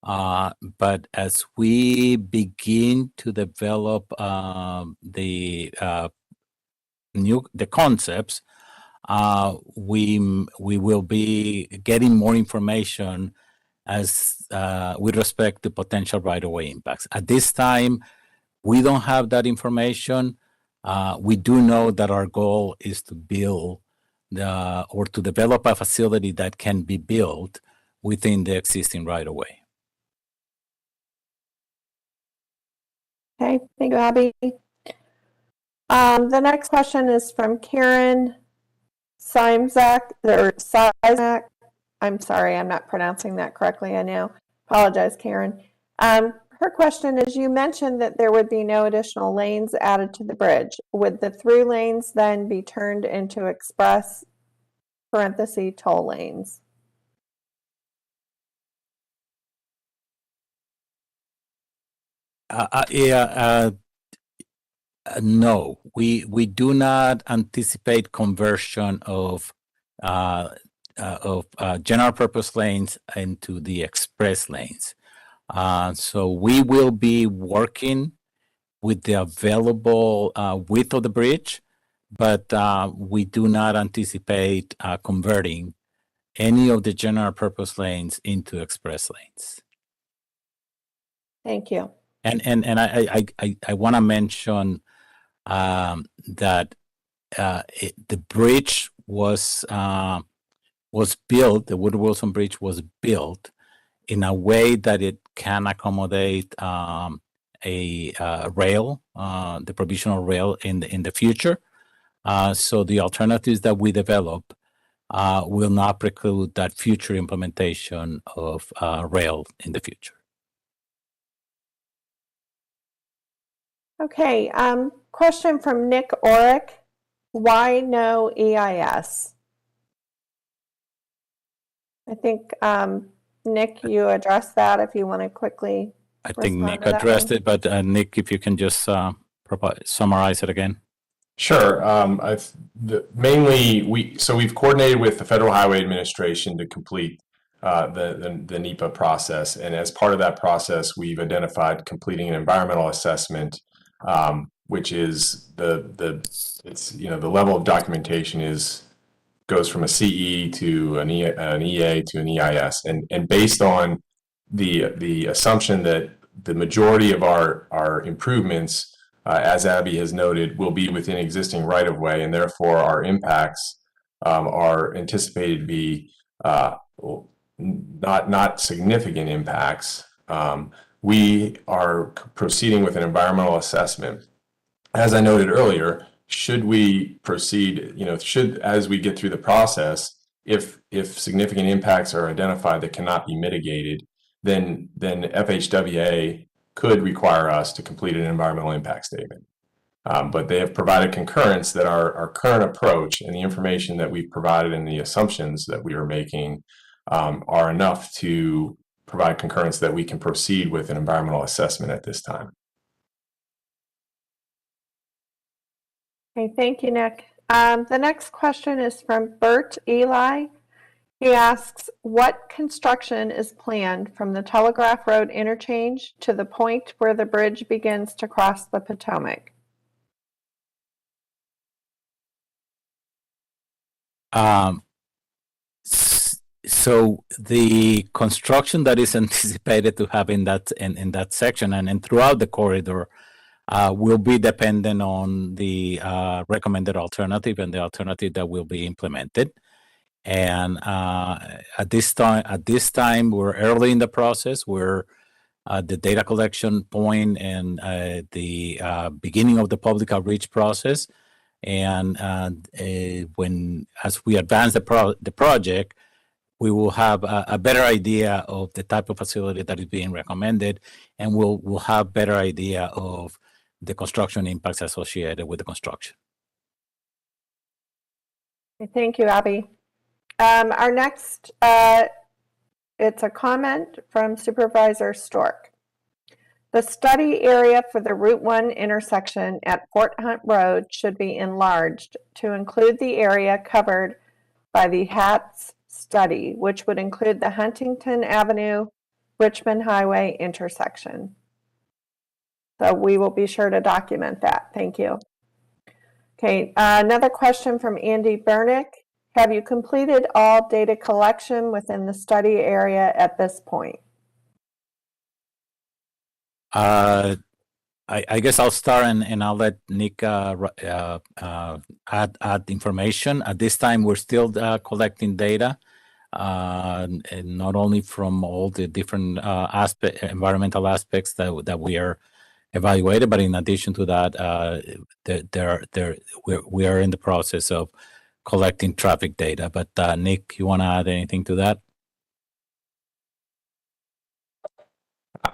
But as we begin to develop the concepts, we will be getting more information as with respect to potential right-of-way impacts. At this time, we don't have that information. We do know that our goal is to build or to develop a facility that can be built within the existing right-of-way.
Okay, thank you, Abby. The next question is from Karen Simzak, or Sizak. I'm sorry, I'm not pronouncing that correctly, I know. Apologize, Karen. Her question is, you mentioned that there would be no additional lanes added to the bridge. Would the through lanes then be turned into express (toll lanes)?
No, we do not anticipate conversion of general purpose lanes into the express lanes. So we will be working with the available width of the bridge, but we do not anticipate converting any of the general purpose lanes into express lanes.
Thank you.
And I want to mention that the bridge was was built, the Woodrow Wilson Bridge was built in a way that it can accommodate a rail, the provisional rail in the future. So the alternatives that we develop will not preclude that future implementation of rail in the future.
Okay, question from Nick Orrick. Why no EIS? I think, Nick, you addressed that if you want to quickly.
I think
respond
Nick
to that
addressed
one.
it, but Nick, if you can just summarize it again.
Sure. Mainly, we've coordinated with the Federal Highway Administration to complete the NEPA process, and as part of that process, we've identified completing an environmental assessment, which is the level of documentation goes from a CE to an EA to an EIS, and based on the assumption that the majority of our improvements, as Abby has noted, will be within existing right-of-way, and therefore our impacts are anticipated to be not significant impacts. We are proceeding with an environmental assessment. As I noted earlier, should we proceed, as we get through the process, if significant impacts are identified that cannot be mitigated, then FHWA could require us to complete an environmental impact statement. But they have provided concurrence that our current approach and the information that we've provided and the assumptions that we are making are enough to provide concurrence that we can proceed with an environmental assessment at this time.
Okay, thank you, Nick. The next question is from Bert Eli. He asks, what construction is planned from the Telegraph Road interchange to the point where the bridge begins to cross the Potomac?
So the construction that is anticipated to have in that section and throughout the corridor will be dependent on the recommended alternative and the alternative that will be implemented. And at this time, we're early in the process. We're at the data collection point and the beginning of the public outreach process. And as we advance the project, we will have a better idea of the type of facility that is being recommended, and we'll have better idea of the construction impacts associated with the construction.
Thank you, Abby. Our next, it's a comment from Supervisor Stork. The study area for the Route 1 intersection at Fort Hunt Road should be enlarged to include the area covered by the HATS study, which would include the Huntington Avenue, Richmond Highway intersection. So we will be sure to document that. Thank you. Okay, another question from Andy Bernick. Have you completed all data collection within the study area at this point?
I guess I'll start and I'll let Nick add information. At this time, we're still collecting data, and not only from all the different environmental aspects that we are evaluated, but in addition to that, we are in the process of collecting traffic data. But Nick, you want to add anything to that?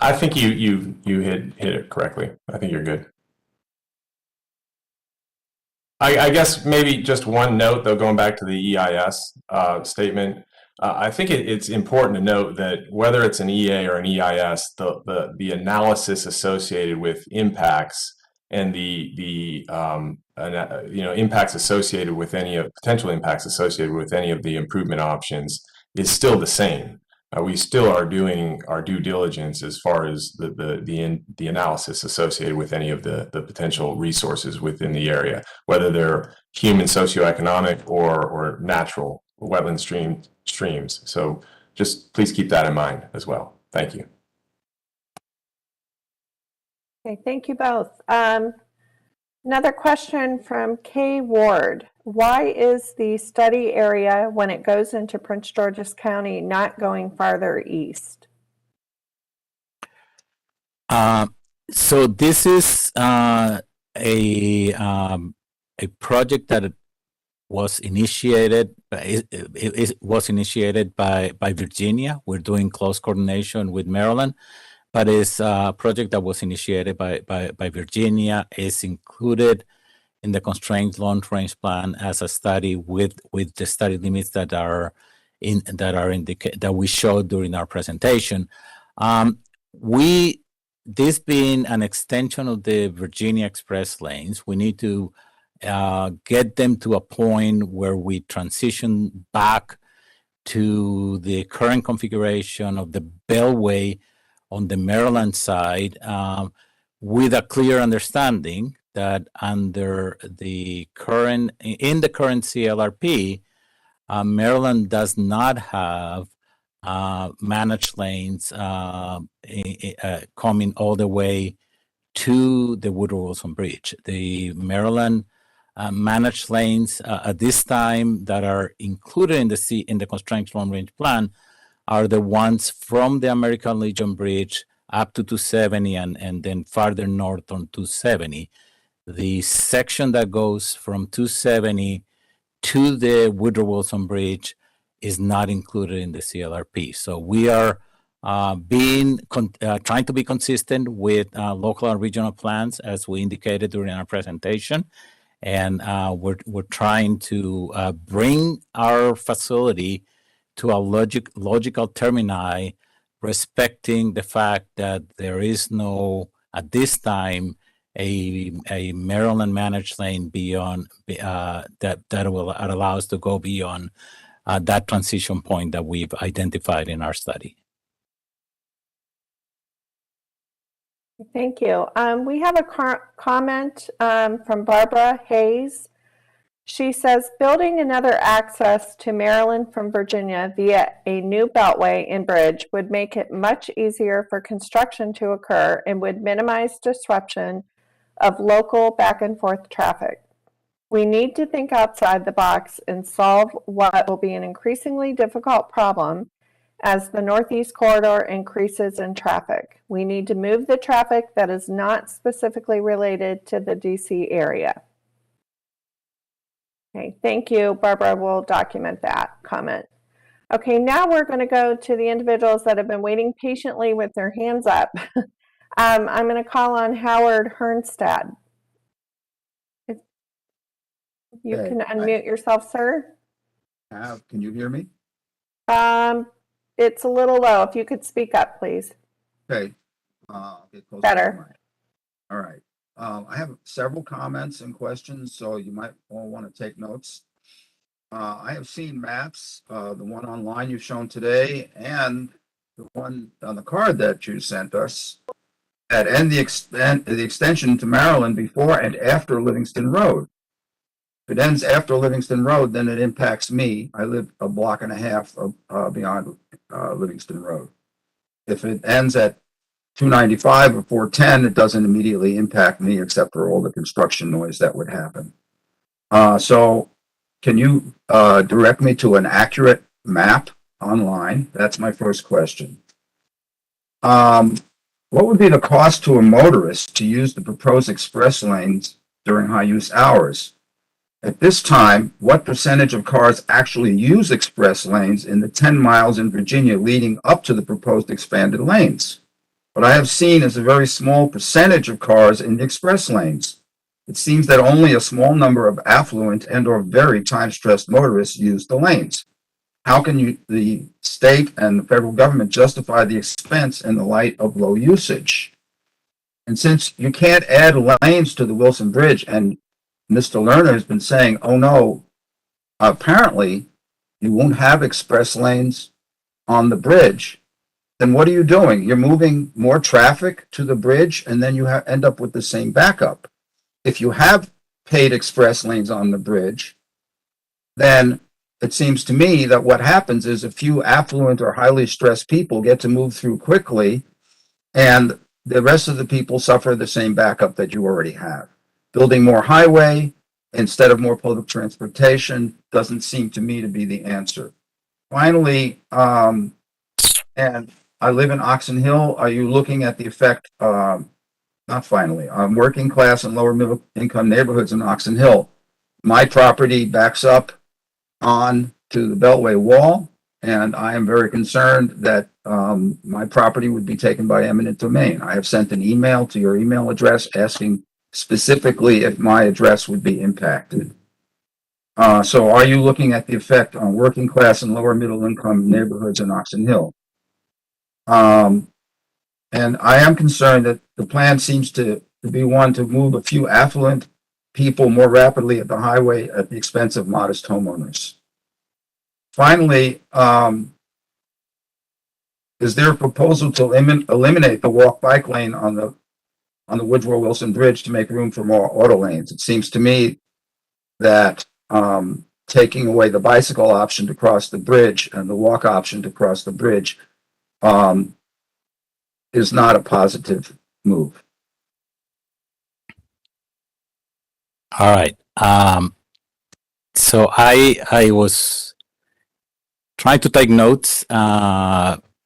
I think you hit it correctly. I think you're good. I guess maybe just one note, though, going back to the EIS statement. I think it's important to note that whether it's an EA or an EIS, the analysis associated with impacts and the impacts associated with potential impacts associated with any of the improvement options is still the same. We still are doing our due diligence as far as the analysis associated with any of the potential resources within the area, whether they're human socioeconomic or natural wetland streams. So just please keep that in mind as well. Thank you.
Okay, thank you both. Another question from Kay Ward. why is the study area, when it goes into Prince George's County, not going farther east?
So this is a project that was initiated. It was initiated by Virginia. We're doing close coordination with Maryland, but it's a project that was initiated by Virginia. Is included in the constrained long-range plan as a study with the study limits that are that we showed during our presentation. This being an extension of the Virginia Express lanes, we need to get them to a point where we transition back to the current configuration of the Beltway on the Maryland side, with a clear understanding that under the current CLRP, Maryland does not have managed lanes coming all the way to the Woodrow Wilson Bridge. The Maryland managed lanes at this time that are included in the constrained long range plan are the ones from the American Legion Bridge up to 270 and then farther north on 270. The section that goes from 270 to the Woodrow Wilson Bridge is not included in the CLRP. So we are trying to be consistent with local and regional plans, as we indicated during our presentation. And we're trying to bring our facility to a logical termini, respecting the fact that there is no, at this time, a Maryland managed lane beyond that will allow us to go beyond that transition point that we've identified in our study.
Thank you. We have a comment from Barbara Hayes. She says, building another access to Maryland from Virginia via a new beltway and bridge would make it much easier for construction to occur and would minimize disruption of local back and forth traffic. We need to think outside the box and solve what will be an increasingly difficult problem as the Northeast Corridor increases in traffic. We need to move the traffic that is not specifically related to the DC area. Okay, thank you, Barbara. We'll document that comment. Okay, now we're going to go to the individuals that have been waiting patiently with their hands up. I'm going to call on Howard Hernstad. If you can unmute yourself, sir.
Can you hear me?
It's a little low. If you could speak up, please.
Okay. I'll get closer
Better.
to the mic. All right. I have several comments and questions, so you might all want to take notes. I have seen maps, the one online you've shown today and the one on the card that you sent us, that end the extension to Maryland before and after Livingston Road. If it ends after Livingston Road, then it impacts me. I live a block and a half beyond Livingston Road. If it ends at 295 or 410, it doesn't immediately impact me except for all the construction noise that would happen. So can you direct me to an accurate map online? That's my first question. What would be the cost to a motorist to use the proposed express lanes during high use hours? At this time, what percentage of cars actually use express lanes in the 10 miles in Virginia leading up to the proposed expanded lanes? What I have seen is a very small percentage of cars in the express lanes. It seems that only a small number of affluent and or very time-stressed motorists use the lanes. How can the state and the federal government justify the expense in the light of low usage? And since you can't add lanes to the Wilson Bridge, and Mr. Lerner has been saying, oh no, apparently you won't have express lanes on the bridge, then what are you doing? You're moving more traffic to the bridge and then you end up with the same backup. If you have paid express lanes on the bridge, then it seems to me that what happens is a few affluent or highly stressed people get to move through quickly and the rest of the people suffer the same backup that you already have. Building more highway instead of more public transportation doesn't seem to me to be the answer. Finally, and I live in Oxon Hill. Are you looking at the effect, not finally, on working class and lower middle income neighborhoods in Oxon Hill? My property backs up on to the Beltway wall, and I am very concerned that my property would be taken by eminent domain. I have sent an email to your email address asking specifically if my address would be impacted. So are you looking at the effect on working class and lower middle income neighborhoods in Oxon Hill? And I am concerned that the plan seems to be one to move a few affluent people more rapidly at the highway at the expense of modest homeowners. Finally, is there a proposal to eliminate the walk-bike lane on the Woodrow Wilson Bridge to make room for more auto lanes? It seems to me that taking away the bicycle option to cross the bridge and the walk option to cross the bridge is not a positive move.
All right. So I was trying to take notes.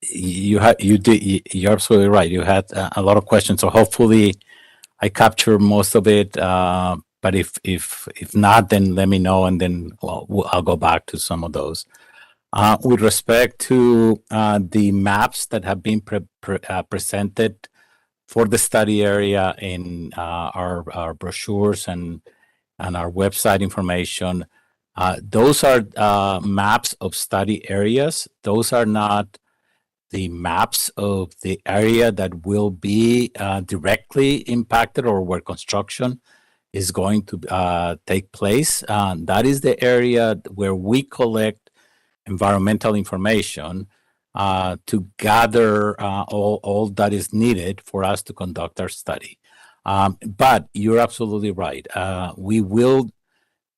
You're absolutely right. You had a lot of questions. So hopefully I capture most of it. But if not, then let me know, and then I'll go back to some of those. With respect to the maps that have been presented for the study area in our brochures and our website information, those are maps of study areas. Those are not the maps of the area that will be directly impacted or where construction is going to take place. That is the area where we collect environmental information to gather all that is needed for us to conduct our study. But you're absolutely right. We will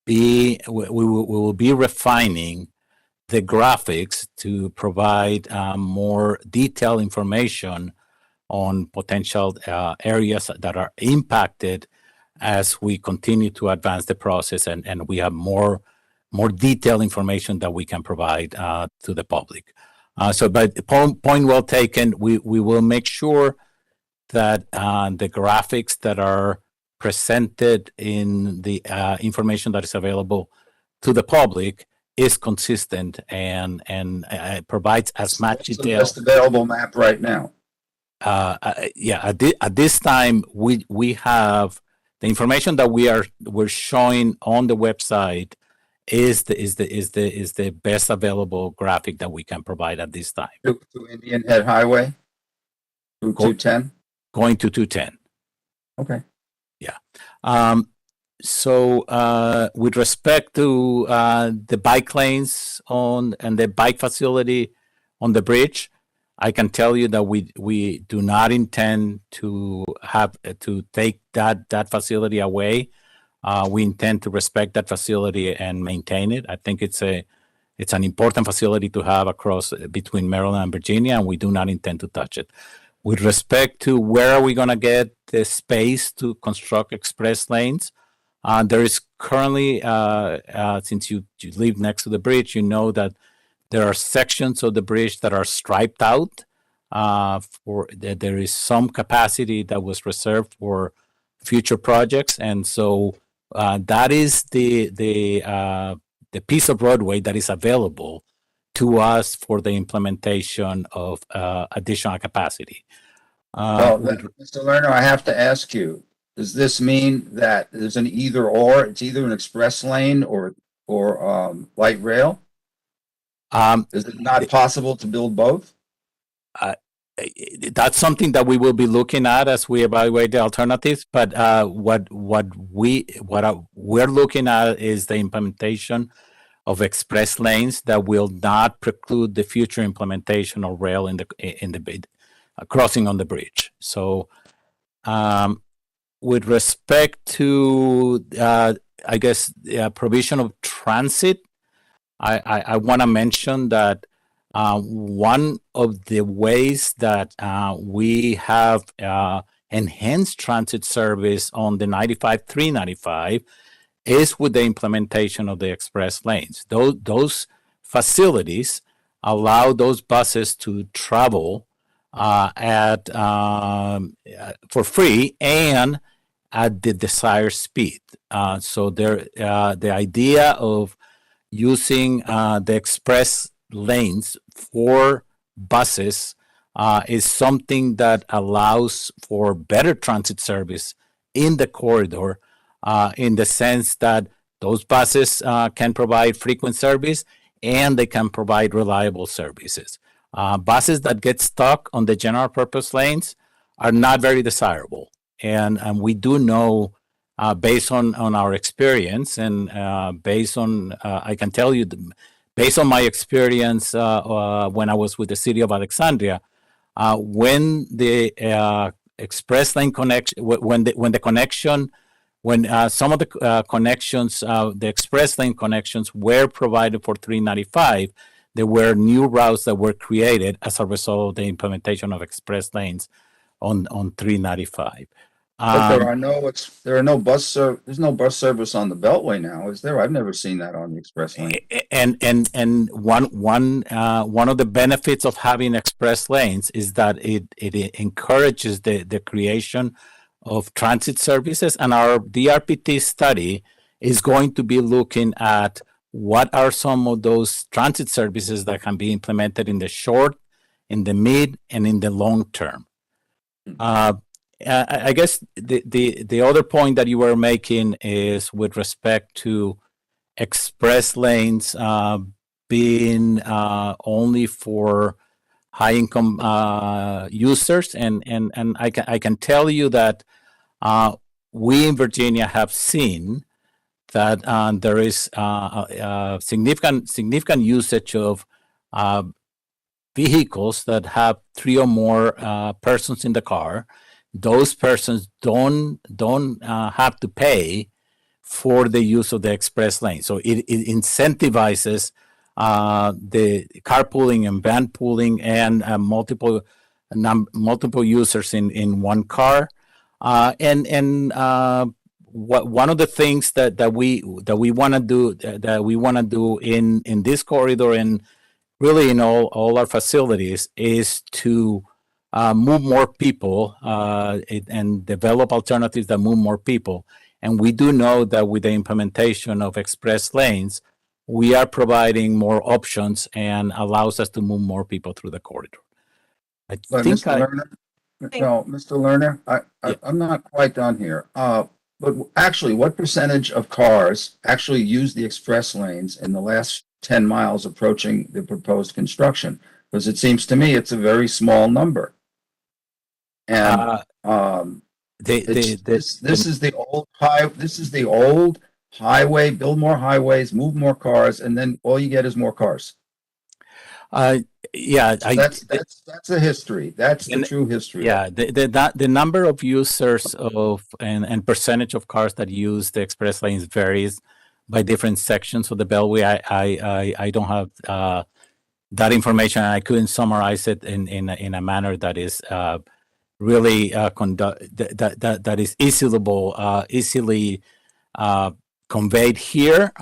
be refining the graphics to provide more detailed information on potential areas that are impacted as we continue to advance the process, and we have more detailed information that we can provide to the public. But point well taken. We will make sure that the graphics that are presented in the information that is available to the public is consistent and provides as much detail.
That's the best available map right now.
Yeah, at this time, we have the information that we're showing on the website is the best available graphic that we can provide at this time.
To Indian Head Highway, Route 210.
Going to 210.
Okay.
Yeah. So with respect to the bike lanes and the bike facility on the bridge, I can tell you that we do not intend to take that facility away. We intend to respect that facility and maintain it. I think it's an important facility to have across between Maryland and Virginia, and we do not intend to touch it. With respect to where are we going to get the space to construct express lanes, there is currently, since you live next to the bridge, you know that there are sections of the bridge that are striped out. There is some capacity that was reserved for future projects, and so that is the piece of roadway that is available to us for the implementation of additional capacity.
Well, Mr. Lerner, I have to ask you, does this mean that there's an either or? It's either an express lane or light rail? Is it not possible to build both?
That's something that we will be looking at as we evaluate the alternatives. But what we're looking at is the implementation of express lanes that will not preclude the future implementation of rail in the crossing on the bridge. So, with respect to I guess provision of transit, I want to mention that one of the ways that we have enhanced transit service on the 95-395 is with the implementation of the express lanes. Those facilities allow those buses to travel for free and at the desired speed. So the idea of using the express lanes for buses is something that allows for better transit service in the corridor, in the sense that those buses can provide frequent service and they can provide reliable services. Buses that get stuck on the general purpose lanes are not very desirable. And we do know, based on our experience and based on, I can tell you, based on my experience when I was with the city of Alexandria, when the express lane connection, when some of the connections, the express lane connections were provided for 395, there were new routes that were created as a result of the implementation of express lanes on 395.
But there's no bus service on the Beltway now, is there? I've never seen that on the express lane.
And one of the benefits of having express lanes is that it encourages the creation of transit services, and our DRPT study is going to be looking at what are some of those transit services that can be implemented in the short, in the mid, and in the long term. I guess the other point that you were making is with respect to express lanes being only for high income users, and I can tell you that we in Virginia have seen that there is significant usage of vehicles that have 3 or more persons in the car. Those persons don't have to pay for the use of the express lane. So it incentivizes the carpooling and van pooling and multiple users in one car. And one of the things that we want to do in this corridor and really in all our facilities is to move more people and develop alternatives that move more people. And we do know that with the implementation of express lanes, we are providing more options and allows us to move more people through the corridor.
But Mr. Lerner, I'm not quite done here. But actually, what percentage of cars actually use the express lanes in the last 10 miles approaching the proposed construction? Because it seems to me it's a very small number. And this is the old highway, build more highways, move more cars, and then all you get is more cars. That's the history. That's the true history.
Yeah, the number of users and percentage of cars that use the express lanes varies by different sections of the Beltway. I don't have that information. I couldn't summarize it in a manner that is really that is easily conveyed here.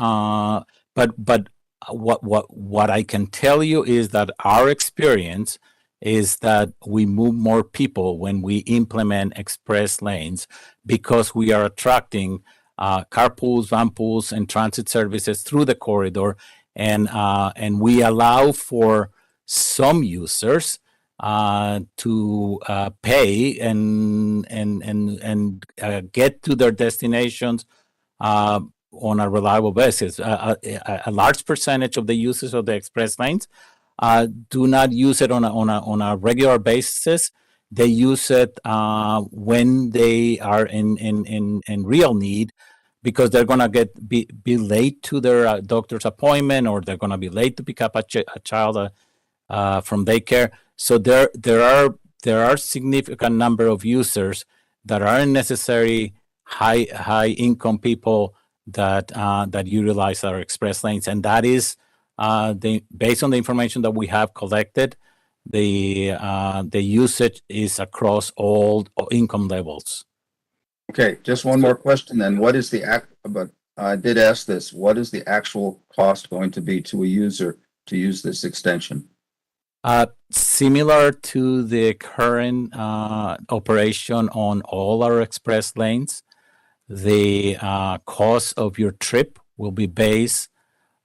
But what I can tell you is that our experience is that we move more people when we implement express lanes because we are attracting carpools, van pools, and transit services through the corridor, and we allow for some users to pay and get to their destinations on a reliable basis. A large percentage of the users of the express lanes do not use it on a regular basis. They use it when they are in real need, because they're gonna be late to their doctor's appointment, or they're gonna be late to pick up a child from daycare. So there are significant number of users that aren't necessarily high income people that utilize our express lanes, and that is based on the information that we have collected. The usage is across all income levels.
Okay, just one more question then. What is the I did ask this, what is the actual cost going to be to a user to use this extension?
Similar to the current operation on all our express lanes, the cost of your trip will be based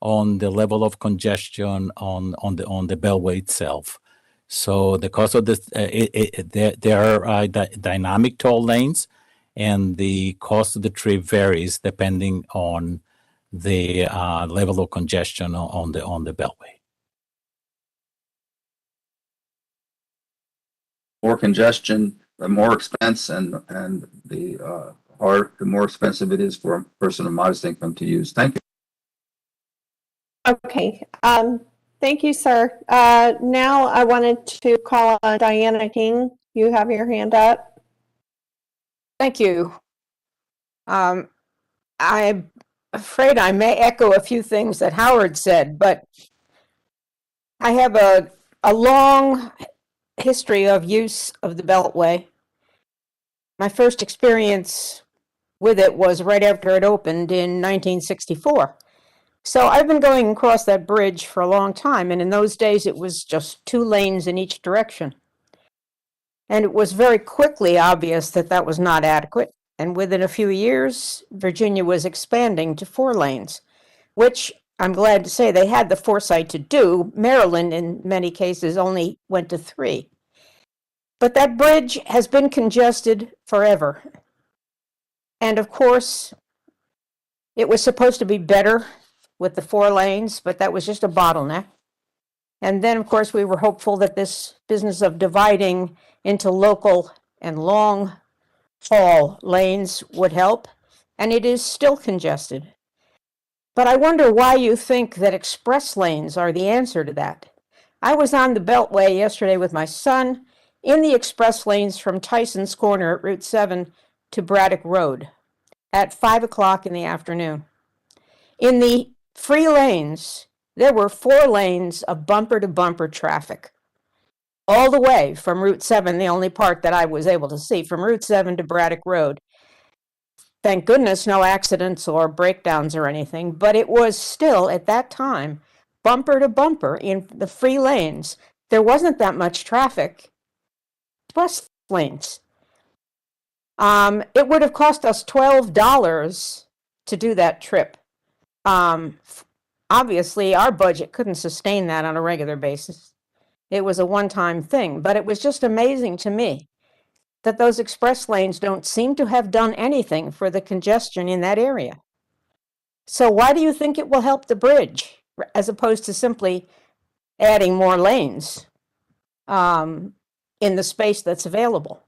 on the level of congestion on the beltway itself. So the cost of this, there are dynamic toll lanes, and the cost of the trip varies depending on the level of congestion on the beltway.
More congestion, the more expense, and the more expensive it is for a person of modest income to use. Thank you.
Okay, thank you, sir. Now I wanted to call on Diana King. You have your hand up.
Thank you. I'm afraid I may echo a few things that Howard said, but I have a long history of use of the Beltway. My first experience with it was right after it opened in 1964. So I've been going across that bridge for a long time, and in those days it was just 2 lanes in each direction. And it was very quickly obvious that that was not adequate. And within a few years, Virginia was expanding to 4 lanes, which I'm glad to say they had the foresight to do. Maryland, in many cases, only went to 3. But that bridge has been congested forever. And of course, it was supposed to be better with the 4 lanes, but that was just a bottleneck. And then, of course, we were hopeful that this business of dividing into local and long haul lanes would help, and it is still congested. But I wonder why you think that express lanes are the answer to that. I was on the Beltway yesterday with my son in the express lanes from Tyson's Corner at Route 7 to Braddock Road at 5 o'clock in the afternoon. In the free lanes, there were 4 lanes of bumper-to-bumper traffic all the way from Route 7, the only part that I was able to see, from Route 7 to Braddock Road. Thank goodness no accidents or breakdowns or anything, but it was still, at that time, bumper to bumper in the free lanes. There wasn't that much traffic. Express lanes. It would have cost us $12 to do that trip. Obviously, our budget couldn't sustain that on a regular basis. It was a one-time thing, but it was just amazing to me that those express lanes don't seem to have done anything for the congestion in that area. So why do you think it will help the bridge as opposed to simply adding more lanes in the space that's available?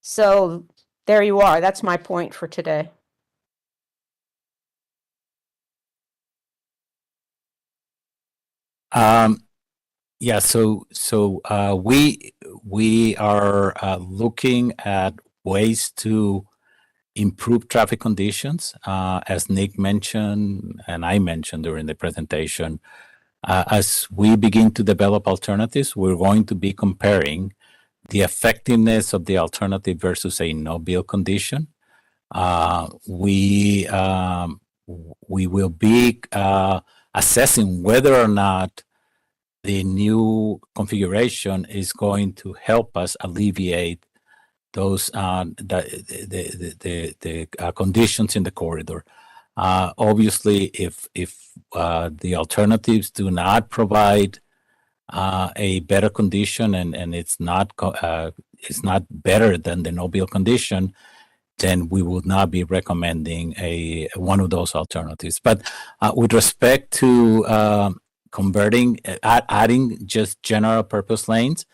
So there you are. That's my point for today.
Yeah, so we are looking at ways to improve traffic conditions, as Nick mentioned and I mentioned during the presentation. As we begin to develop alternatives, we're going to be comparing the effectiveness of the alternative versus a no-build condition. We will be assessing whether or not the new configuration is going to help us alleviate those the conditions in the corridor. Obviously, if the alternatives do not provide a better condition and it's not better than the no-build condition, then we would not be recommending one of those alternatives. But with respect to adding just general purpose lanes,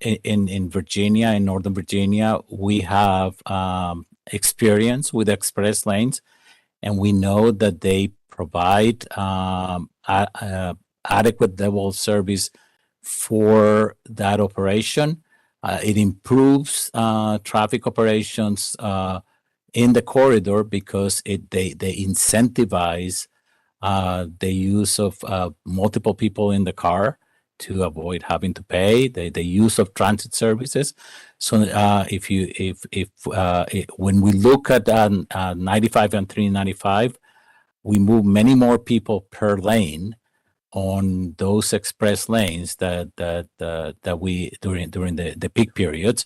in Virginia, in Northern Virginia, we have experience with express lanes, and we know that they provide adequate level of service for that operation. It improves traffic operations in the corridor because they incentivize the use of multiple people in the car to avoid having to pay, the use of transit services. So when we look at 95 and 395, we move many more people per lane on those express lanes that we during the peak periods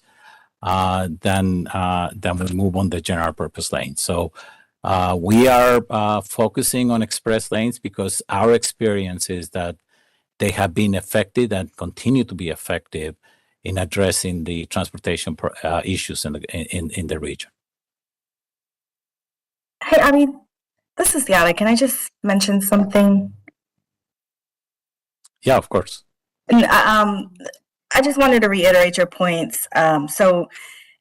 than we move on the general purpose lane. So we are focusing on express lanes because our experience is that they have been effective and continue to be effective in addressing the transportation issues in the region.
Hey, Abby, this is Yala. Can I just mention something?
Yeah, of course.
And, I just wanted to reiterate your points. So,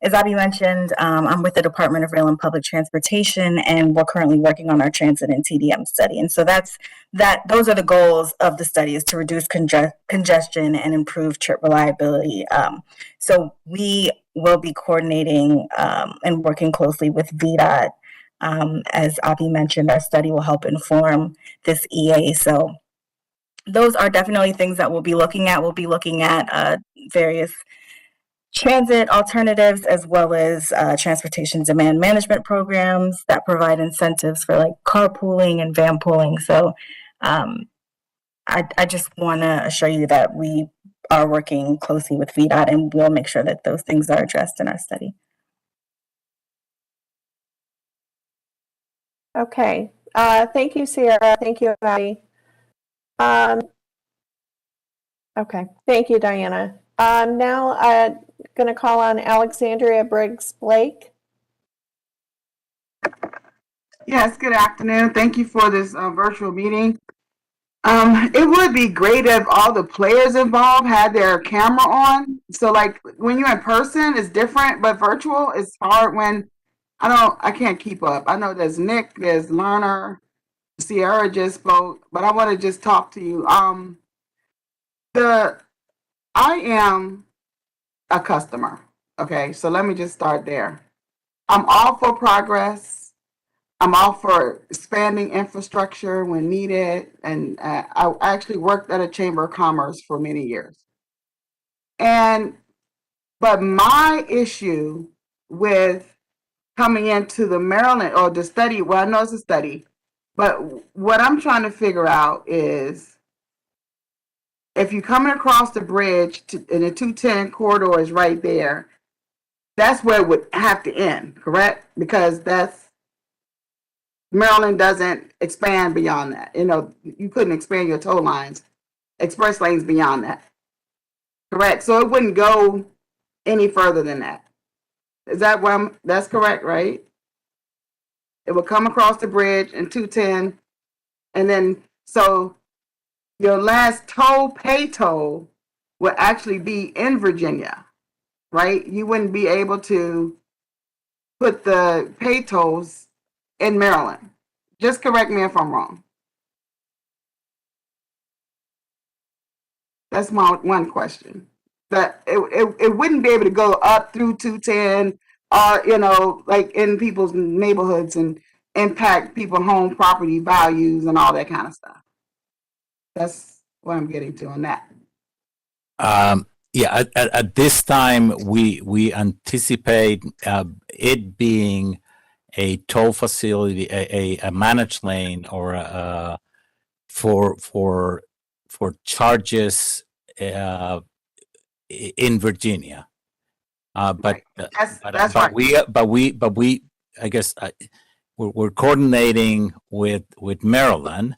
as Abby mentioned, I'm with the Department of Rail and Public Transportation, and we're currently working on our transit and TDM study. And so those are the goals of the study, is to reduce congestion and improve trip reliability. So we will be coordinating and working closely with VDOT. As Abby mentioned, our study will help inform this EA. So those are definitely things that we'll be looking at. We'll be looking at various transit alternatives, as well as transportation demand management programs that provide incentives for like carpooling and van pooling. So I just want to assure you that we are working closely with VDOT, and we'll make sure that those things are addressed in our study.
Okay. Thank you, Sierra. Thank you, Abby. Okay. Thank you, Diana. Now I'm going to call on Alexandria Briggs Blake.
Yes, good afternoon. Thank you for this virtual meeting. It would be great if all the players involved had their camera on. So like when you're in person, it's different, but virtual is hard when I can't keep up. I know there's Nick, there's Lerner, Sierra just spoke, but I want to just talk to you. I am a customer. Okay, so let me just start there. I'm all for progress. I'm all for expanding infrastructure when needed. And I actually worked at a Chamber of Commerce for many years. But my issue with coming into the Maryland or the study, well, I know it's a study, but what I'm trying to figure out is if you're coming across the bridge and the 210 corridor is right there, that's where it would have to end, correct? Because Maryland doesn't expand beyond that. You know, you couldn't expand your toll lines, express lanes beyond that, correct? So it wouldn't go any further than that. Is that that's correct, right? It would come across the bridge in 210, and then so your last pay toll would actually be in Virginia, right? You wouldn't be able to put the pay tolls in Maryland. Just correct me if I'm wrong. That's my one question. That it wouldn't be able to go up through 210 or, like in people's neighborhoods and impact people's home property values and all that kind of stuff. That's what I'm getting to on that.
Yeah, at this time, we anticipate it being a toll facility, a managed lane, or for charges in Virginia. But we I guess we're coordinating with Maryland.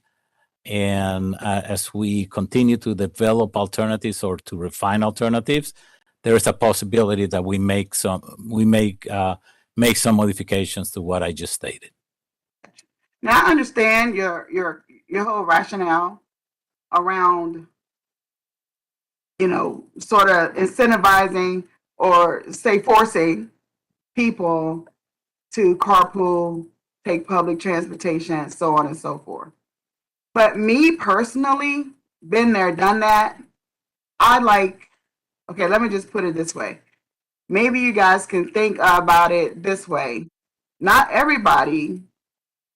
And as we continue to develop alternatives or to refine alternatives, there is a possibility that we make some modifications to what I just stated.
Now I understand your whole rationale around, sort of incentivizing or say forcing people to carpool, take public transportation, so on and so forth. But me personally, been there, done that. Okay, let me just put it this way. Maybe you guys can think about it this way. Not everybody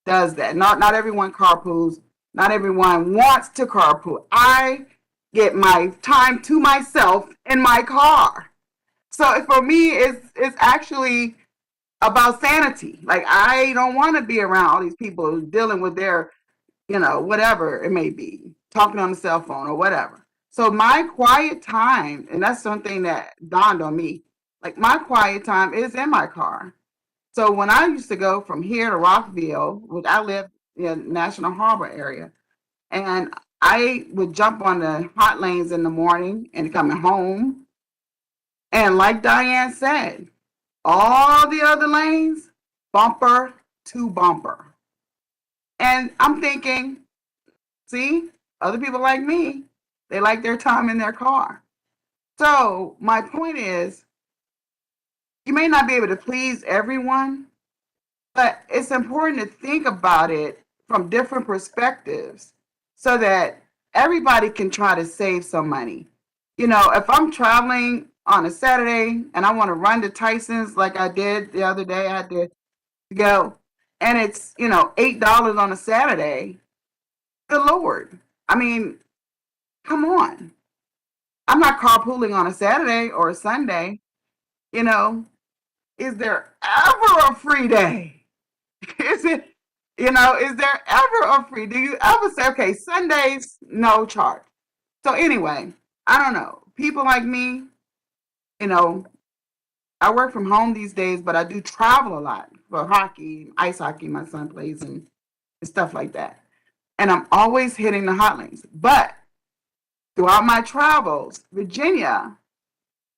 does that. Not everyone carpools. Not everyone wants to carpool. I get my time to myself in my car. So for me, it's actually about sanity. Like, I don't want to be around all these people dealing with their, whatever it may be, talking on the cell phone or whatever. So my quiet time, and that's something that dawned on me, like my quiet time is in my car. So when I used to go from here to Rockville, which I live in National Harbor area, and I would jump on the hot lanes in the morning and coming home. And like Diane said, all the other lanes, bumper to bumper. And I'm thinking, see, other people like me, they like their time in their car. So my point is, you may not be able to please everyone, but it's important to think about it from different perspectives so that everybody can try to save some money. If I'm traveling on a Saturday and I want to run to Tyson's like I did the other day, I had to go, and it's, $8 on a Saturday. Good Lord. I mean, come on. I'm not carpooling on a Saturday or a Sunday. Is there ever a free day? Is there ever a free? Do you ever say, okay, Sundays, no charge? So anyway, I don't know. People like me, I work from home these days, but I do travel a lot for hockey, ice hockey, my son plays, and stuff like that. And I'm always hitting the hot lanes. But throughout my travels, Virginia,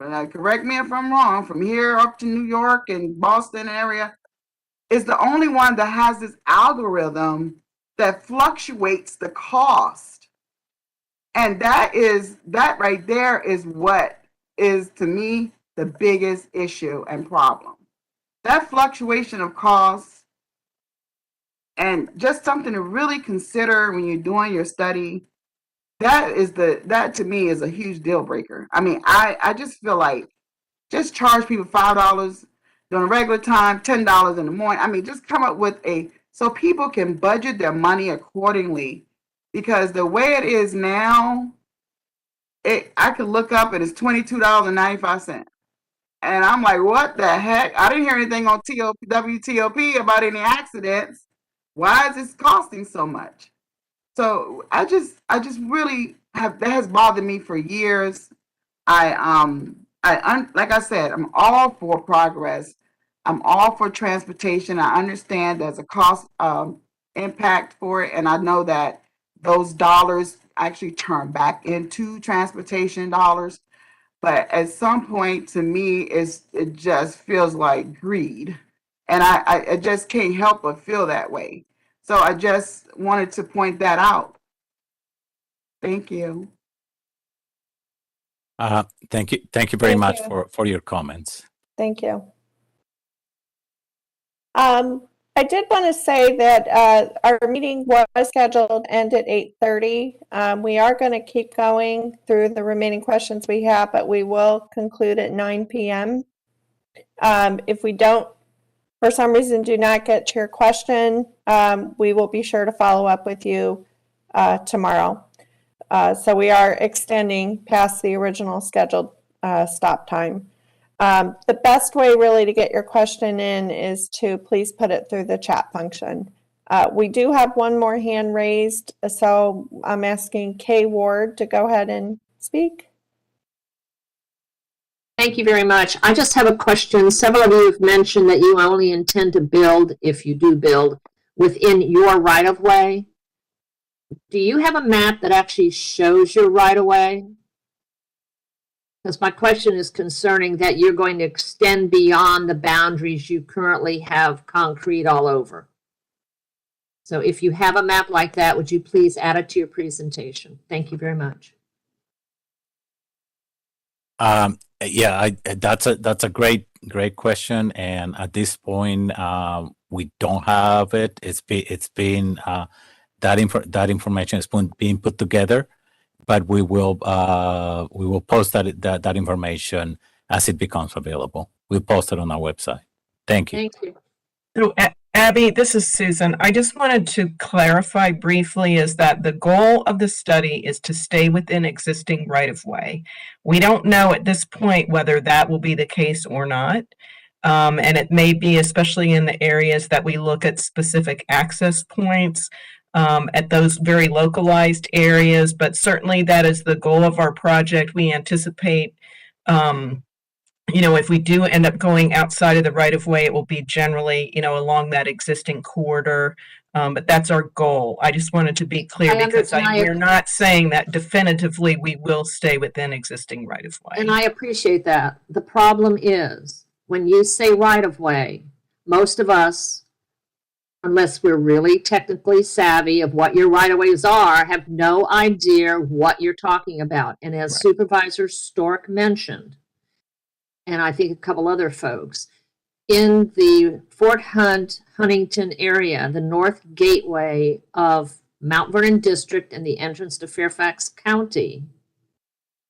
correct me if I'm wrong, from here up to New York and Boston area, is the only one that has this algorithm that fluctuates the cost. And that right there is what is, to me, the biggest issue and problem. That fluctuation of costs, and just something to really consider when you're doing your study, that to me is a huge deal breaker. I mean, I just feel like just charge people $5 during regular time, $10 in the morning. I mean, just come up with so people can budget their money accordingly, because the way it is now, I could look up and it's $22.95. And I'm like, what the heck? I didn't hear anything on WTOP about any accidents. Why is this costing so much? So I just really that has bothered me for years. Like I said, I'm all for progress. I'm all for transportation. I understand there's a cost impact for it, and I know that those dollars actually turn back into transportation dollars. But at some point, to me, it just feels like greed, and I just can't help but feel that way. So I just wanted to point that out. Thank you.
Thank you very
Thank
much
you.
for your comments.
Thank you. I did want to say that our meeting was scheduled to end at 8:30. We are going to keep going through the remaining questions we have, but we will conclude at 9 p.m. If we don't, for some reason, do not get to your question, we will be sure to follow up with you tomorrow. So we are extending past the original scheduled stop time. The best way really to get your question in is to please put it through the chat function. We do have one more hand raised, so I'm asking Kay Ward to go ahead and speak.
Thank you very much. I just have a question. Several of you have mentioned that you only intend to build, if you do build, within your right-of-way. Do you have a map that actually shows your right-of-way? Because my question is concerning that you're going to extend beyond the boundaries you currently have concrete all over. So if you have a map like that, would you please add it to your presentation? Thank you very much.
Yeah, that's a great question, and at this point, we don't have it. It's been that information is being put together, but we will post that information as it becomes available. We'll post it on our website. Thank you.
Thank you.
So Abby, this is Susan. I just wanted to clarify briefly is that the goal of the study is to stay within existing right-of-way. We don't know at this point whether that will be the case or not. And it may be, especially in the areas that we look at specific access points, at those very localized areas, but certainly that is the goal of our project. We anticipate, if we do end up going outside of the right of way, it will be generally, along that existing corridor. But that's our goal. I just wanted to be clear because we're not saying that definitively we will stay within existing right of way.
And I appreciate that. The problem is when you say right of way, most of us, unless we're really technically savvy of what your right of ways are, have no idea what you're talking about. And as Supervisor Stork mentioned, and I think a couple other folks, in the Fort Hunt, Huntington area, the north gateway of Mount Vernon District and the entrance to Fairfax County,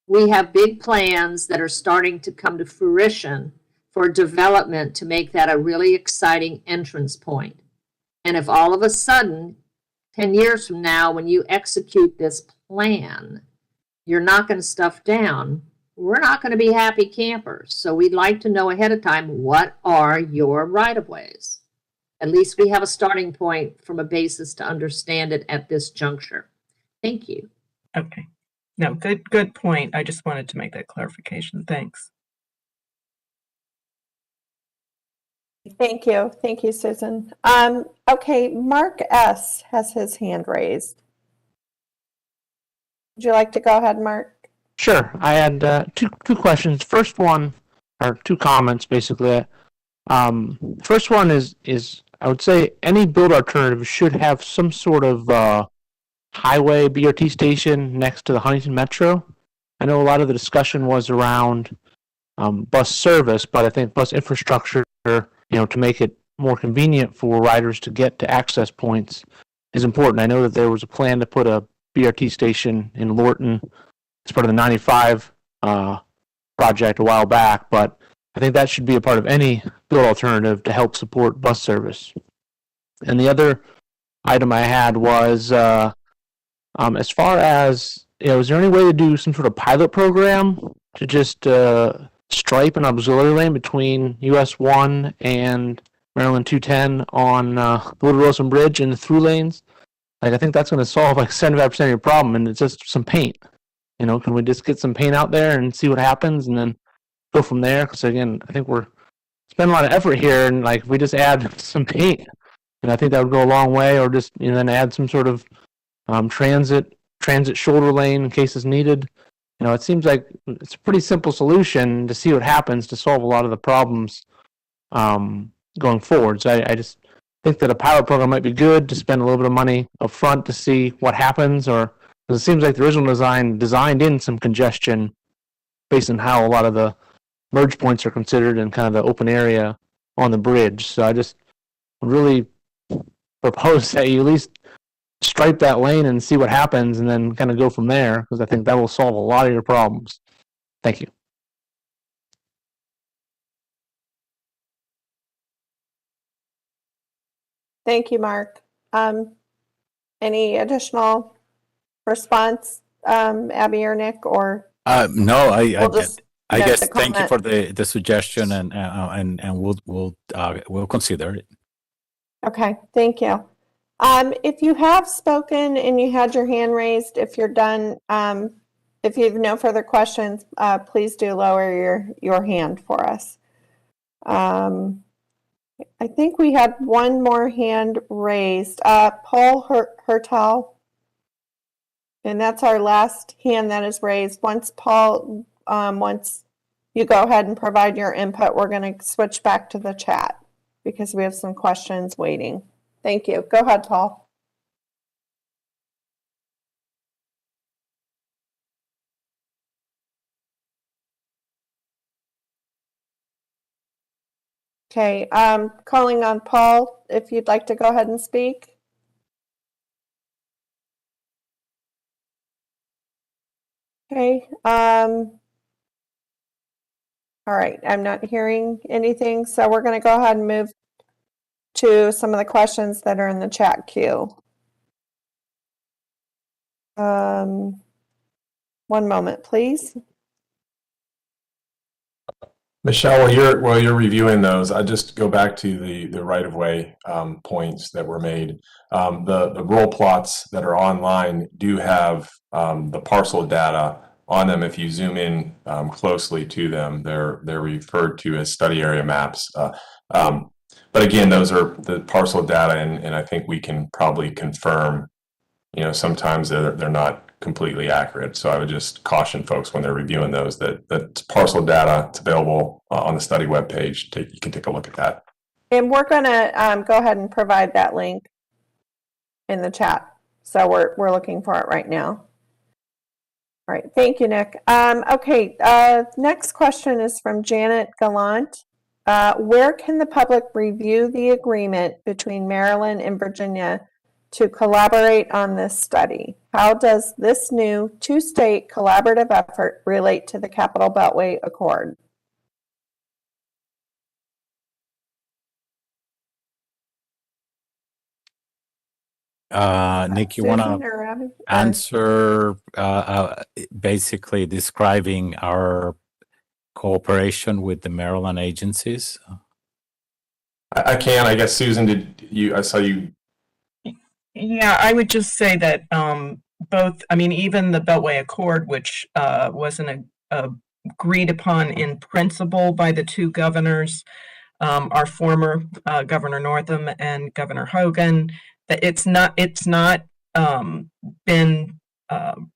we have big plans that are starting to come to fruition for development to make that a really exciting entrance point. And if all of a sudden, 10 years from now, when you execute this plan, you're knocking stuff down, we're not going to be happy campers. So we'd like to know ahead of time, what are your right-of-ways? At least we have a starting point from a basis to understand it at this juncture. Thank you.
Okay. No, good point. I just wanted to make that clarification. Thanks.
Thank you. Thank you, Susan. Okay, Mark S. has his hand raised. Would you like to go ahead, Mark?
Sure. I had two questions. First one, or two comments, basically. First one is I would say any build alternative should have some sort of highway BRT station next to the Huntington Metro. I know a lot of the discussion was around bus service, but I think bus infrastructure, to make it more convenient for riders to get to access points is important. I know that there was a plan to put a BRT station in Lorton as part of the 95 project a while back, but I think that should be a part of any build alternative to help support bus service. And the other item I had was, as far as, is there any way to do some sort of pilot program to just stripe an auxiliary lane between US 1 and Maryland 210 on the Woodrow Wilson Bridge and the through lanes? Like, I think that's going to solve like 75% of your problem, and it's just some paint. Can we just get some paint out there and see what happens and then go from there? Because again, I think we're spending a lot of effort here, and like if we just add some paint, and I think that would go a long way. Or just then add some sort of transit shoulder lane in case it's needed. It seems like it's a pretty simple solution to see what happens to solve a lot of the problems going forward. So I just think that a pilot program might be good to spend a little bit of money up front to see what happens, or because it seems like the original design designed in some congestion based on how a lot of the merge points are considered and kind of the open area on the bridge. So I just would really propose that you at least stripe that lane and see what happens and then kind of go from there, because I think that will solve a lot of your problems. Thank you.
Thank you, Mark. Any additional response, Abby or Nick, or?
No, I guess thank you
comment.
for the suggestion, and we'll consider it.
Okay, thank you. If you have spoken and you had your hand raised, if you're done, if you have no further questions, please do lower your hand for us. I think we had one more hand raised. Paul Hertel. And that's our last hand that is raised. Once Paul, once you go ahead and provide your input, we're going to switch back to the chat because we have some questions waiting. Thank you. Go ahead, Paul. Okay, calling on Paul, if you'd like to go ahead and speak. Okay, all right, I'm not hearing anything, so we're going to go ahead and move to some of the questions that are in the chat queue. One moment, please.
Michelle, while you're reviewing those, I just go back to the right-of-way points that were made. The roll plots that are online do have the parcel data on them. If you zoom in closely to them, they're referred to as study area maps. But again, those are the parcel data, and I think we can probably confirm, sometimes they're not completely accurate. So I would just caution folks when they're reviewing those that parcel data, it's available on the study webpage. You can take a look at that.
And we're going to go ahead and provide that link in the chat. So we're looking for it right now. All right, thank you, Nick. Okay, next question is from Janet Gallant. Where can the public review the agreement between Maryland and Virginia to collaborate on this study? How does this new two-state collaborative effort relate to the Capital Beltway Accord?
Nick, you want to answer basically describing our cooperation with the Maryland agencies?
I can. I guess, Susan, I saw you.
Yeah, I would just say that even the Beltway Accord, which wasn't agreed upon in principle by the two governors, our former Governor Northam and Governor Hogan, that it's not been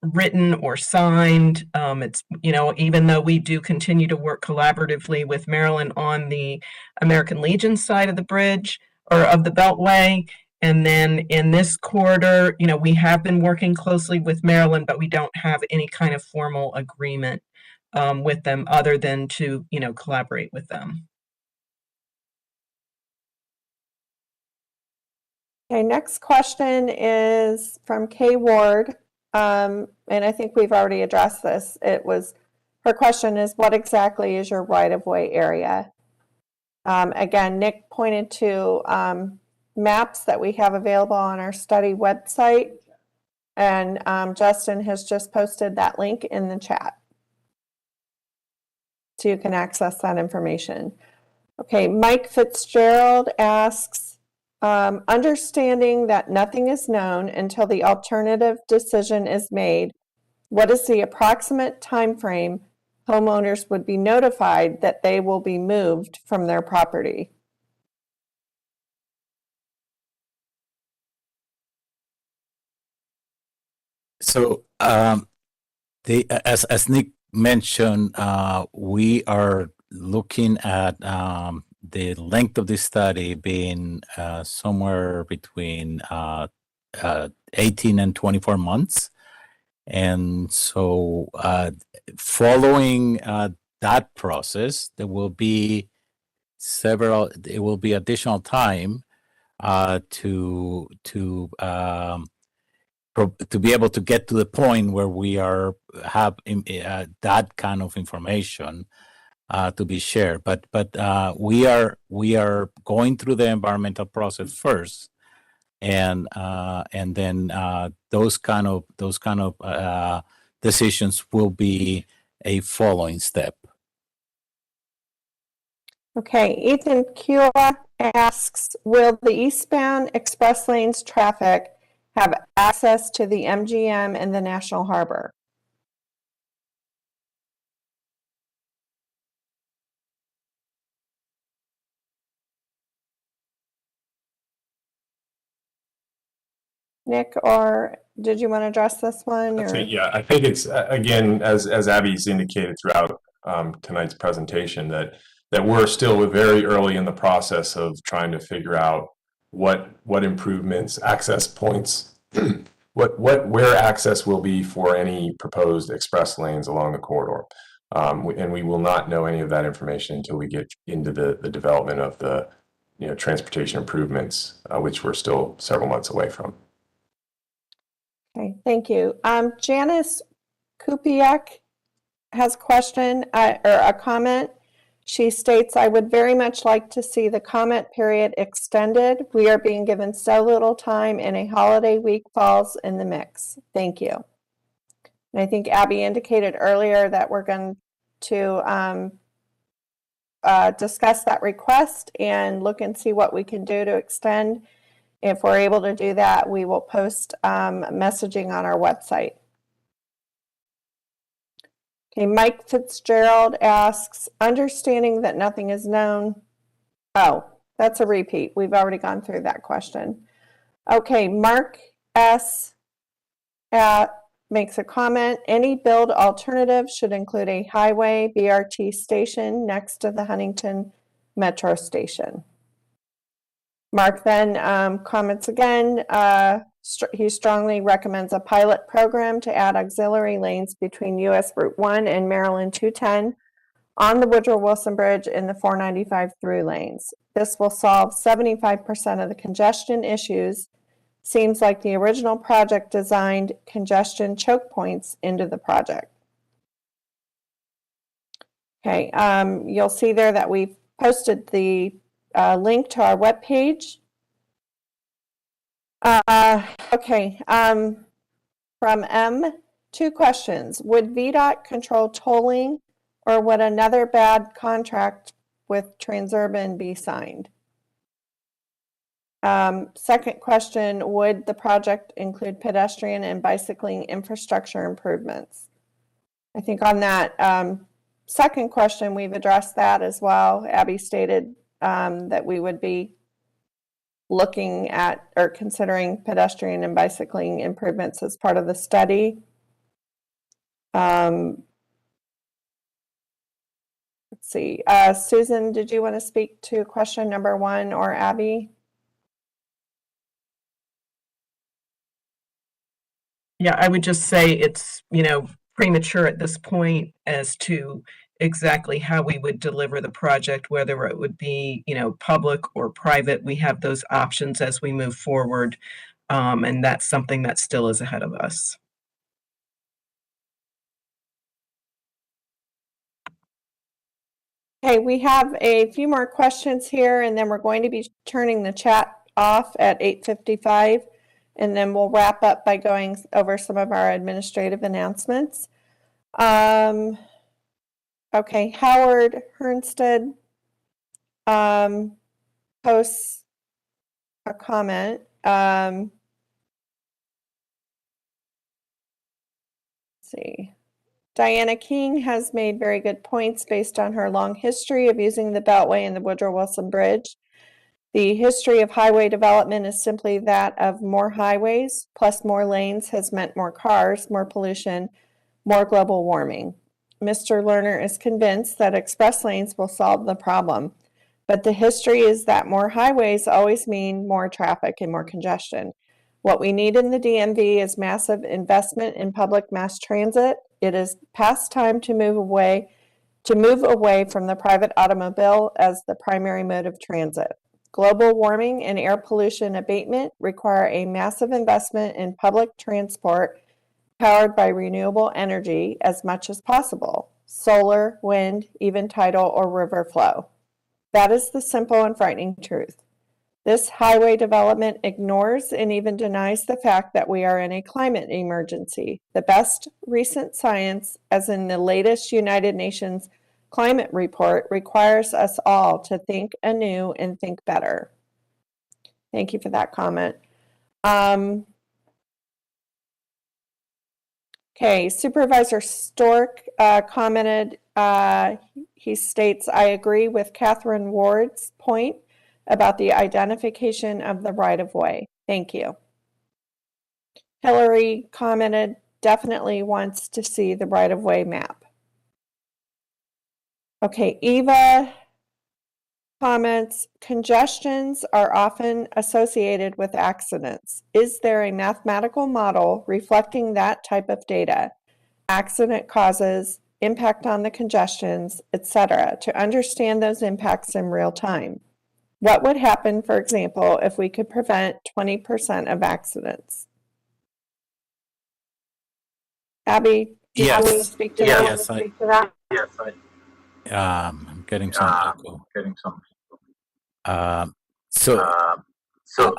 written or signed. It's, even though we do continue to work collaboratively with Maryland on the American Legion side of the bridge or of the Beltway. And then in this corridor, we have been working closely with Maryland, but we don't have any kind of formal agreement with them other than to, collaborate with them.
Okay, next question is from Kay Ward. And I think we've already addressed this. Her question is, what exactly is your right-of-way area? Again, Nick pointed to maps that we have available on our study website. And Justin has just posted that link in the chat. So you can access that information. Okay, Mike Fitzgerald asks, understanding that nothing is known until the alternative decision is made, what is the approximate time frame homeowners would be notified that they will be moved from their property?
So, as Nick mentioned, we are looking at the length of the study being somewhere between 18 and 24 months. And so following that process, there will be additional time to be able to get to the point where we have that kind of information to be shared. But we are going through the environmental process first, and then those kind of decisions will be a following step.
Okay, Ethan Kiowa asks, will the eastbound express lanes traffic have access to the MGM and the National Harbor? Nick, or did you want to address this one? Or?
Yeah, I think it's, again, as Abby's indicated throughout tonight's presentation, that we're still very early in the process of trying to figure out what improvements, access points, where access will be for any proposed express lanes along the corridor. And we will not know any of that information until we get into the development of the transportation improvements, which we're still several months away from.
Okay, thank you. Janice Kupiak has a question or a comment. She states, I would very much like to see the comment period extended. We are being given so little time and a holiday week falls in the mix. Thank you. And I think Abby indicated earlier that we're going to discuss that request and look and see what we can do to extend. If we're able to do that, we will post messaging on our website. Okay, Mike Fitzgerald asks, understanding that nothing is known. Oh, that's a repeat. We've already gone through that question. Okay, Mark S. makes a comment. Any build alternative should include a highway BRT station next to the Huntington Metro Station. Mark then comments again. He strongly recommends a pilot program to add auxiliary lanes between US Route 1 and Maryland 210 on the Woodrow Wilson Bridge in the 495 through lanes. This will solve 75% of the congestion issues. Seems like the original project designed congestion choke points into the project. Okay, you'll see there that we've posted the link to our webpage. Okay, from M, 2 questions. Would VDOT control tolling, or would another bad contract with Transurban be signed? Second question, would the project include pedestrian and bicycling infrastructure improvements? I think on that second question, we've addressed that as well. Abby stated that we would be looking at or considering pedestrian and bicycling improvements as part of the study. Let's see. Susan, did you want to speak to question number 1, or Abby?
Yeah, I would just say it's, premature at this point as to exactly how we would deliver the project, whether it would be, public or private. We have those options as we move forward, and that's something that still is ahead of us.
Okay, we have a few more questions here, and then we're going to be turning the chat off at 8:55, and then we'll wrap up by going over some of our administrative announcements. Okay, Howard Hernstead posts a comment. Let's see. Diana King has made very good points based on her long history of using the Beltway and the Woodrow Wilson Bridge. The history of highway development is simply that of more highways plus more lanes has meant more cars, more pollution, more global warming. Mr. Lerner is convinced that express lanes will solve the problem, but the history is that more highways always mean more traffic and more congestion. What we need in the DMV is massive investment in public mass transit. It is past time to move away from the private automobile as the primary mode of transit. Global warming and air pollution abatement require a massive investment in public transport powered by renewable energy as much as possible. Solar, wind, even tidal or river flow. That is the simple and frightening truth. This highway development ignores and even denies the fact that we are in a climate emergency. The best recent science, as in the latest United Nations climate report, requires us all to think anew and think better. Thank you for that comment. Okay, Supervisor Stork commented, he states, I agree with Catherine Ward's point about the identification of the right-of-way. Thank you. Hillary commented, definitely wants to see the right-of-way map. Okay, Eva comments, congestions are often associated with accidents. Is there a mathematical model reflecting that type of data? Accident causes, impact on the congestions, etc., to understand those impacts in real time. What would happen, for example, if we could prevent 20% of accidents? Abby, do you want to speak to that?
Yes, I'm getting some echo. So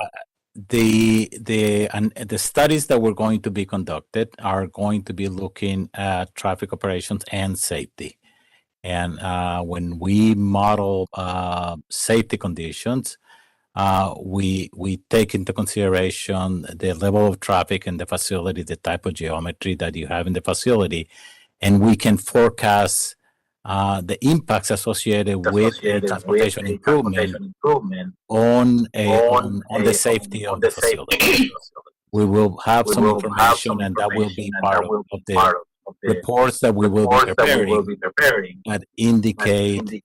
the studies that we're going to be conducted are going to be looking at traffic operations and safety. And when we model safety conditions, we take into consideration the level of traffic in the facility, the type of geometry that you have in the facility, and we can forecast the impacts associated with a transportation improvement on the safety of the facility. We will have some information, and that will be part of the reports that we will be preparing that indicate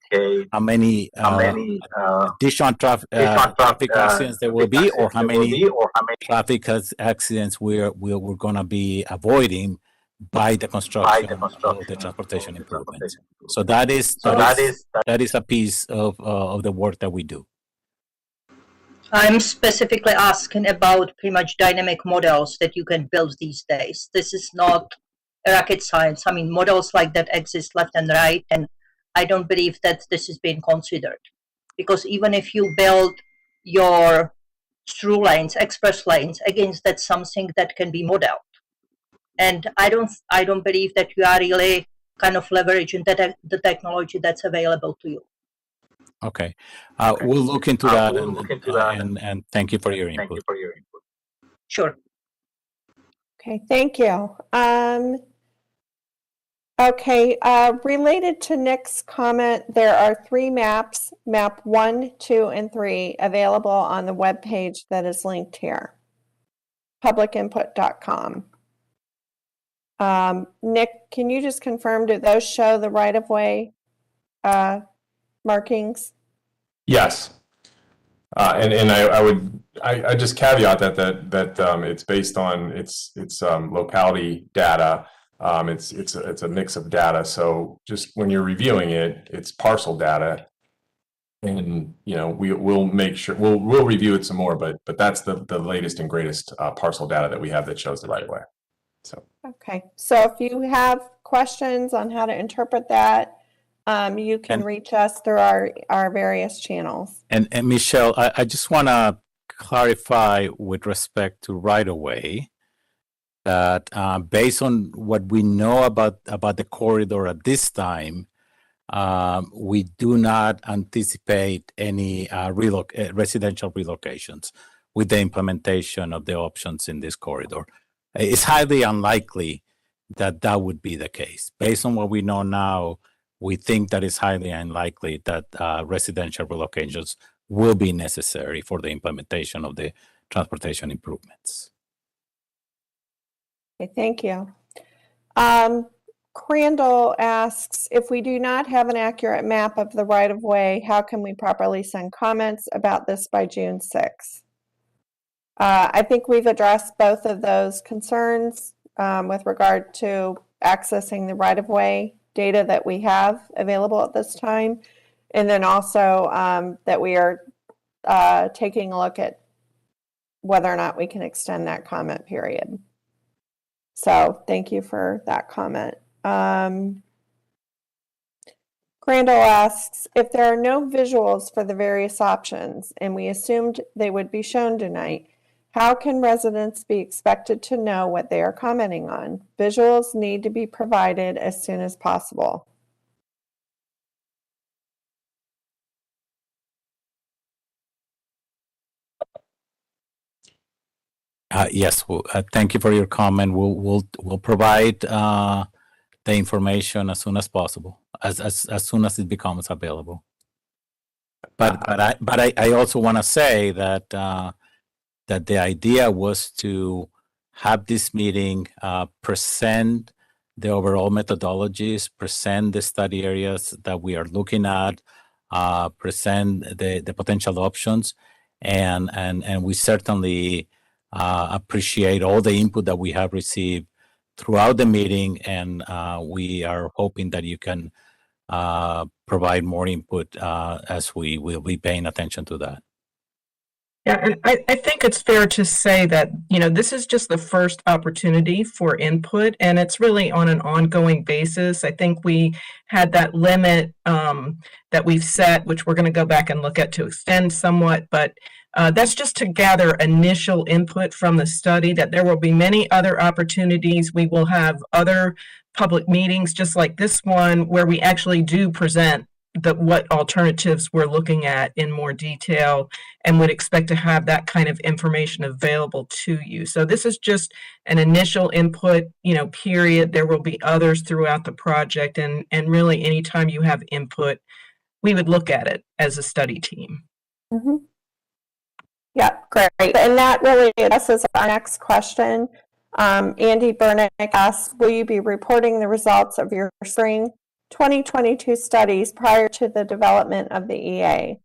how many additional traffic accidents there will be, or how many traffic accidents we're going to be avoiding by the construction of the transportation improvements. So that is a piece of the work that we do.
I'm specifically asking about pretty much dynamic models that you can build these days. This is not rocket science. I mean, models like that exist left and right, and I don't believe that this is being considered. Because even if you build your through lanes, express lanes, again, that's something that can be modeled. And I don't believe that you are really kind of leveraging the technology that's available to you.
Okay, we'll look into that, and thank you for your input.
Sure.
Okay, thank you. Okay, related to Nick's comment, there are 3 maps, map 1, 2, and 3, available on the webpage that is linked here, publicinput.com. Nick, can you just confirm, do those show the right-of-way markings?
Yes. And I just caveat that it's based on its locality data. It's a mix of data. So just when you're reviewing it, it's parcel data, and we'll make sure we'll review it some more. But that's the latest and greatest parcel data that we have that shows the right of way. So
okay. So if you have questions on how to interpret that, you can reach us through our various channels.
And Michelle, I just want to clarify with respect to right-of-way that based on what we know about the corridor at this time, we do not anticipate any residential relocations with the implementation of the options in this corridor. It's highly unlikely that would be the case. Based on what we know now, we think that it's highly unlikely that residential relocations will be necessary for the implementation of the transportation improvements.
Okay, thank you. Crandall asks, if we do not have an accurate map of the right-of-way, how can we properly send comments about this by June 6th? I think we've addressed both of those concerns with regard to accessing the right-of-way data that we have available at this time, and then also that we are taking a look at whether or not we can extend that comment period. So thank you for that comment. Crandall asks, if there are no visuals for the various options, and we assumed they would be shown tonight, how can residents be expected to know what they are commenting on? Visuals need to be provided as soon as possible.
Yes, thank you for your comment. We'll provide the information as soon as possible, as soon as it becomes available. But I also want to say that that the idea was to have this meeting, present the overall methodologies, present the study areas that we are looking at, present the potential options, and we certainly appreciate all the input that we have received throughout the meeting, and we are hoping that you can provide more input as we will be paying attention to that.
Yeah, and I think it's fair to say that, this is just the first opportunity for input, and it's really on an ongoing basis. I think we had that limit that we've set, which we're going to go back and look at to extend somewhat, but that's just to gather initial input from the study, that there will be many other opportunities. We will have other public meetings, just like this one, where we actually do present what alternatives we're looking at in more detail, and would expect to have that kind of information available to you. So this is just an initial input, period. There will be others throughout the project, and really anytime you have input, we would look at it as a study team.
Mm-hmm. Yeah, great. And that really addresses our next question. Andy Bernick asks, will you be reporting the results of your spring 2022 studies prior to the development of the EA?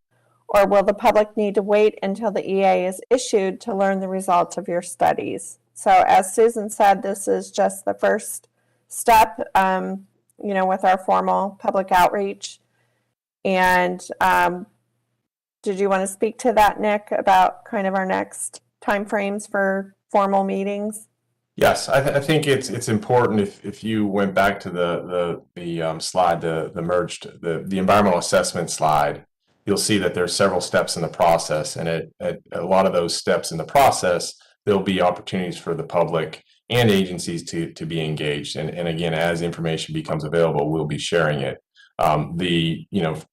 Or will the public need to wait until the EA is issued to learn the results of your studies? So as Susan said, this is just the first step, with our formal public outreach. And did you want to speak to that, Nick, about kind of our next timeframes for formal meetings?
Yes, I think it's important if you went back to the slide, the merged, the environmental assessment slide, you'll see that there's several steps in the process, and at a lot of those steps in the process, there'll be opportunities for the public and agencies to be engaged. And again, as information becomes available, we'll be sharing it.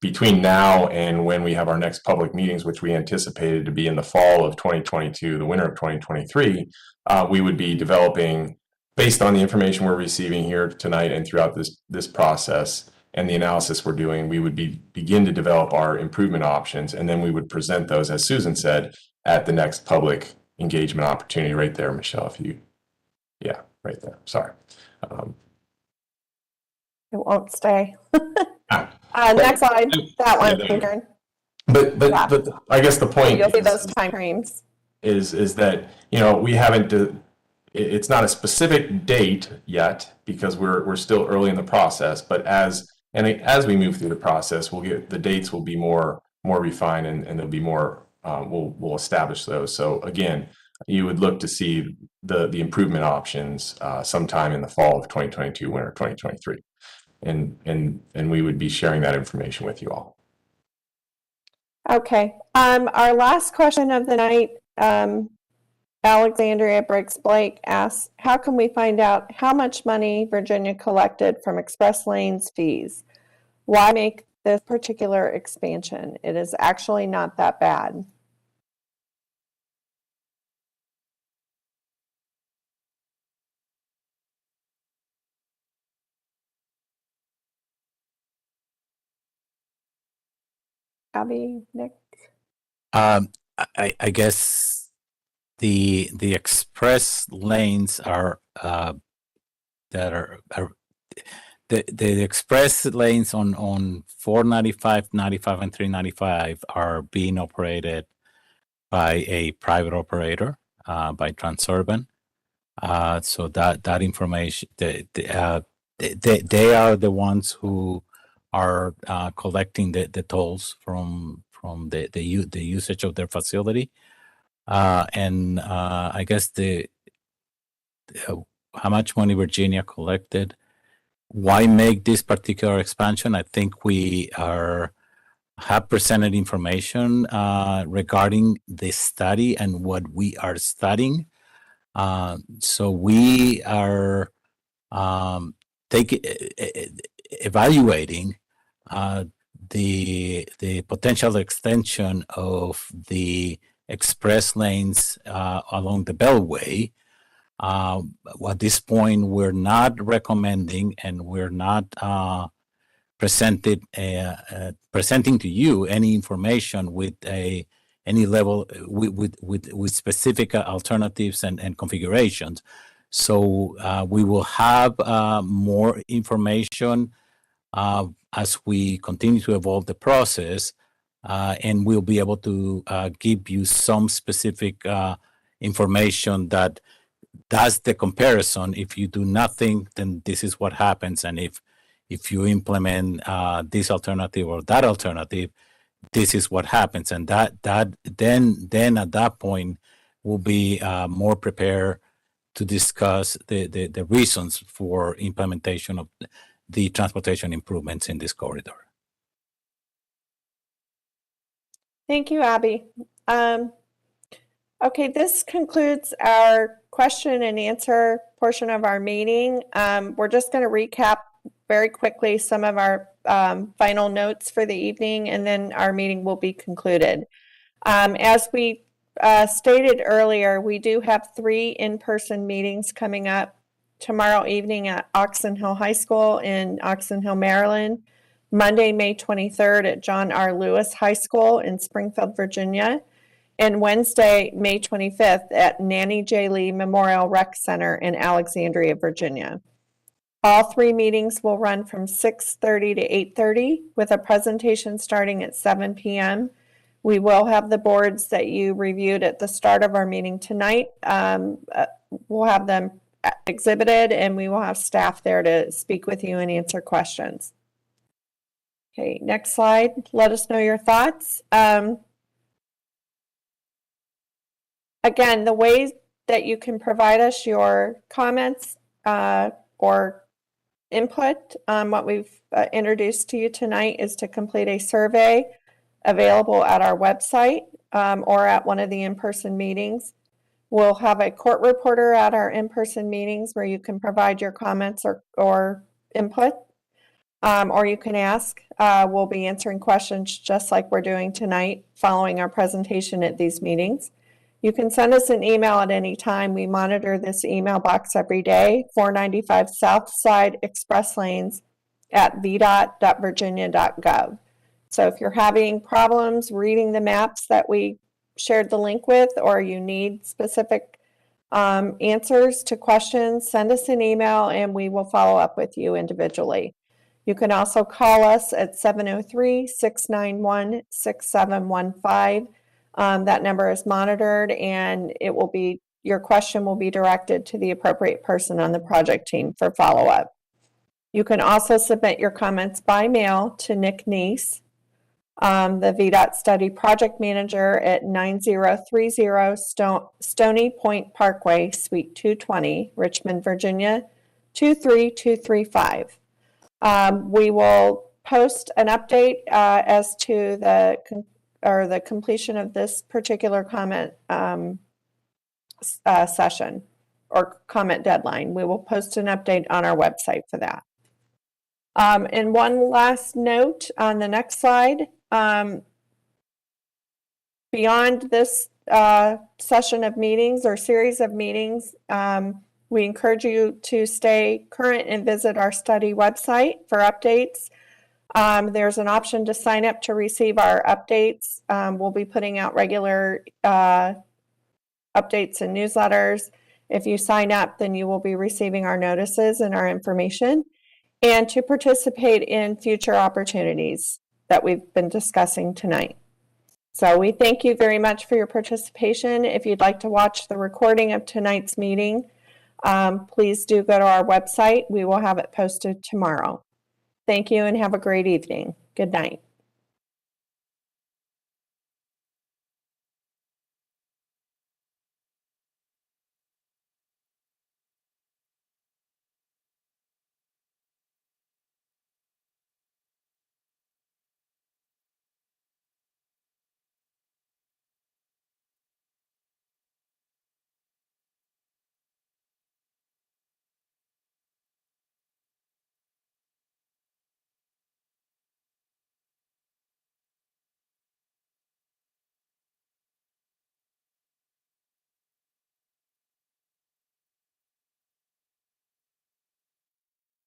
Between now and when we have our next public meetings, which we anticipated to be in the fall of 2022, the winter of 2023, we would be developing, based on the information we're receiving here tonight and throughout this process and the analysis we're doing, we would begin to develop our improvement options, and then we would present those, as Susan said, at the next public engagement opportunity. Right there, Michelle, yeah, right there, sorry.
It won't stay. Next slide, that one, Karen.
But I guess the point
You'll see those time frames.
Is that, we haven't, it's not a specific date yet because we're still early in the process, but as we move through the process, the dates will be more refined, and there'll be more, we'll establish those. So again, you would look to see the improvement options sometime in the fall of 2022, winter 2023. And we would be sharing that information with you all.
Okay. Our last question of the night, Alexandria Briggs Blake asks, how can we find out how much money Virginia collected from express lanes fees? Why make this particular expansion? It is actually not that bad. Abby, Nick?
I guess the express lanes are the express lanes on 495, 95, and 395 are being operated by a private operator, by Transurban. So that information, they are the ones who are collecting the tolls from the usage of their facility, and I guess how much money Virginia collected. Why make this particular expansion? I think we have presented information regarding the study and what we are studying. So we are evaluating the potential extension of the express lanes along the Beltway. At this point, we're not recommending, and we're not presenting to you any information with any level with specific alternatives and configurations. So we will have more information as we continue to evolve the process, and we'll be able to give you some specific information that does the comparison. If you do nothing, then this is what happens, and if you implement this alternative or that alternative, this is what happens, and then at that point we'll be more prepared to discuss the reasons for implementation of the transportation improvements in this corridor.
Thank you, Abby. Okay, this concludes our question and answer portion of our meeting. We're just going to recap very quickly some of our final notes for the evening, and then our meeting will be concluded. As we stated earlier, we do have 3 in-person meetings coming up tomorrow evening at Oxon Hill High School in Oxon Hill, Maryland, Monday, May 23rd at John R. Lewis High School in Springfield, Virginia, and Wednesday, May 25th at Nanny J. Lee Memorial Rec Center in Alexandria, Virginia. All 3 meetings will run from 6:30 to 8:30 with a presentation starting at 7 p.m. We will have the boards that you reviewed at the start of our meeting tonight. We'll have them exhibited, and we will have staff there to speak with you and answer questions. Okay, next slide. Let us know your thoughts. Again, the ways that you can provide us your comments or input on what we've introduced to you tonight is to complete a survey available at our website or at one of the in-person meetings. We'll have a court reporter at our in-person meetings where you can provide your comments or input, or you can ask. We'll be answering questions just like we're doing tonight following our presentation at these meetings. You can send us an email at any time. We monitor this email box every day, 495 Southside Express Lanes at vdot.virginia.gov. So if you're having problems reading the maps that we shared the link with, or you need specific answers to questions, send us an email and we will follow up with you individually. You can also call us at 703-691-6715. That number is monitored, and your question will be directed to the appropriate person on the project team for follow-up. You can also submit your comments by mail to Nick Neese, the VDOT Study Project Manager at 9030 Stony Point Parkway, Suite 220, Richmond, Virginia, 23235. We will post an update as to the completion of this particular comment session or comment deadline. We will post an update on our website for that. And one last note on the next slide. Beyond this session of meetings or series of meetings, we encourage you to stay current and visit our study website for updates. There's an option to sign up to receive our updates. We'll be putting out regular updates and newsletters. If you sign up, then you will be receiving our notices and our information, and to participate in future opportunities that we've been discussing tonight. So we thank you very much for your participation. If you'd like to watch the recording of tonight's meeting, please do go to our website. We will have it posted tomorrow. Thank you and have a great evening. Good night.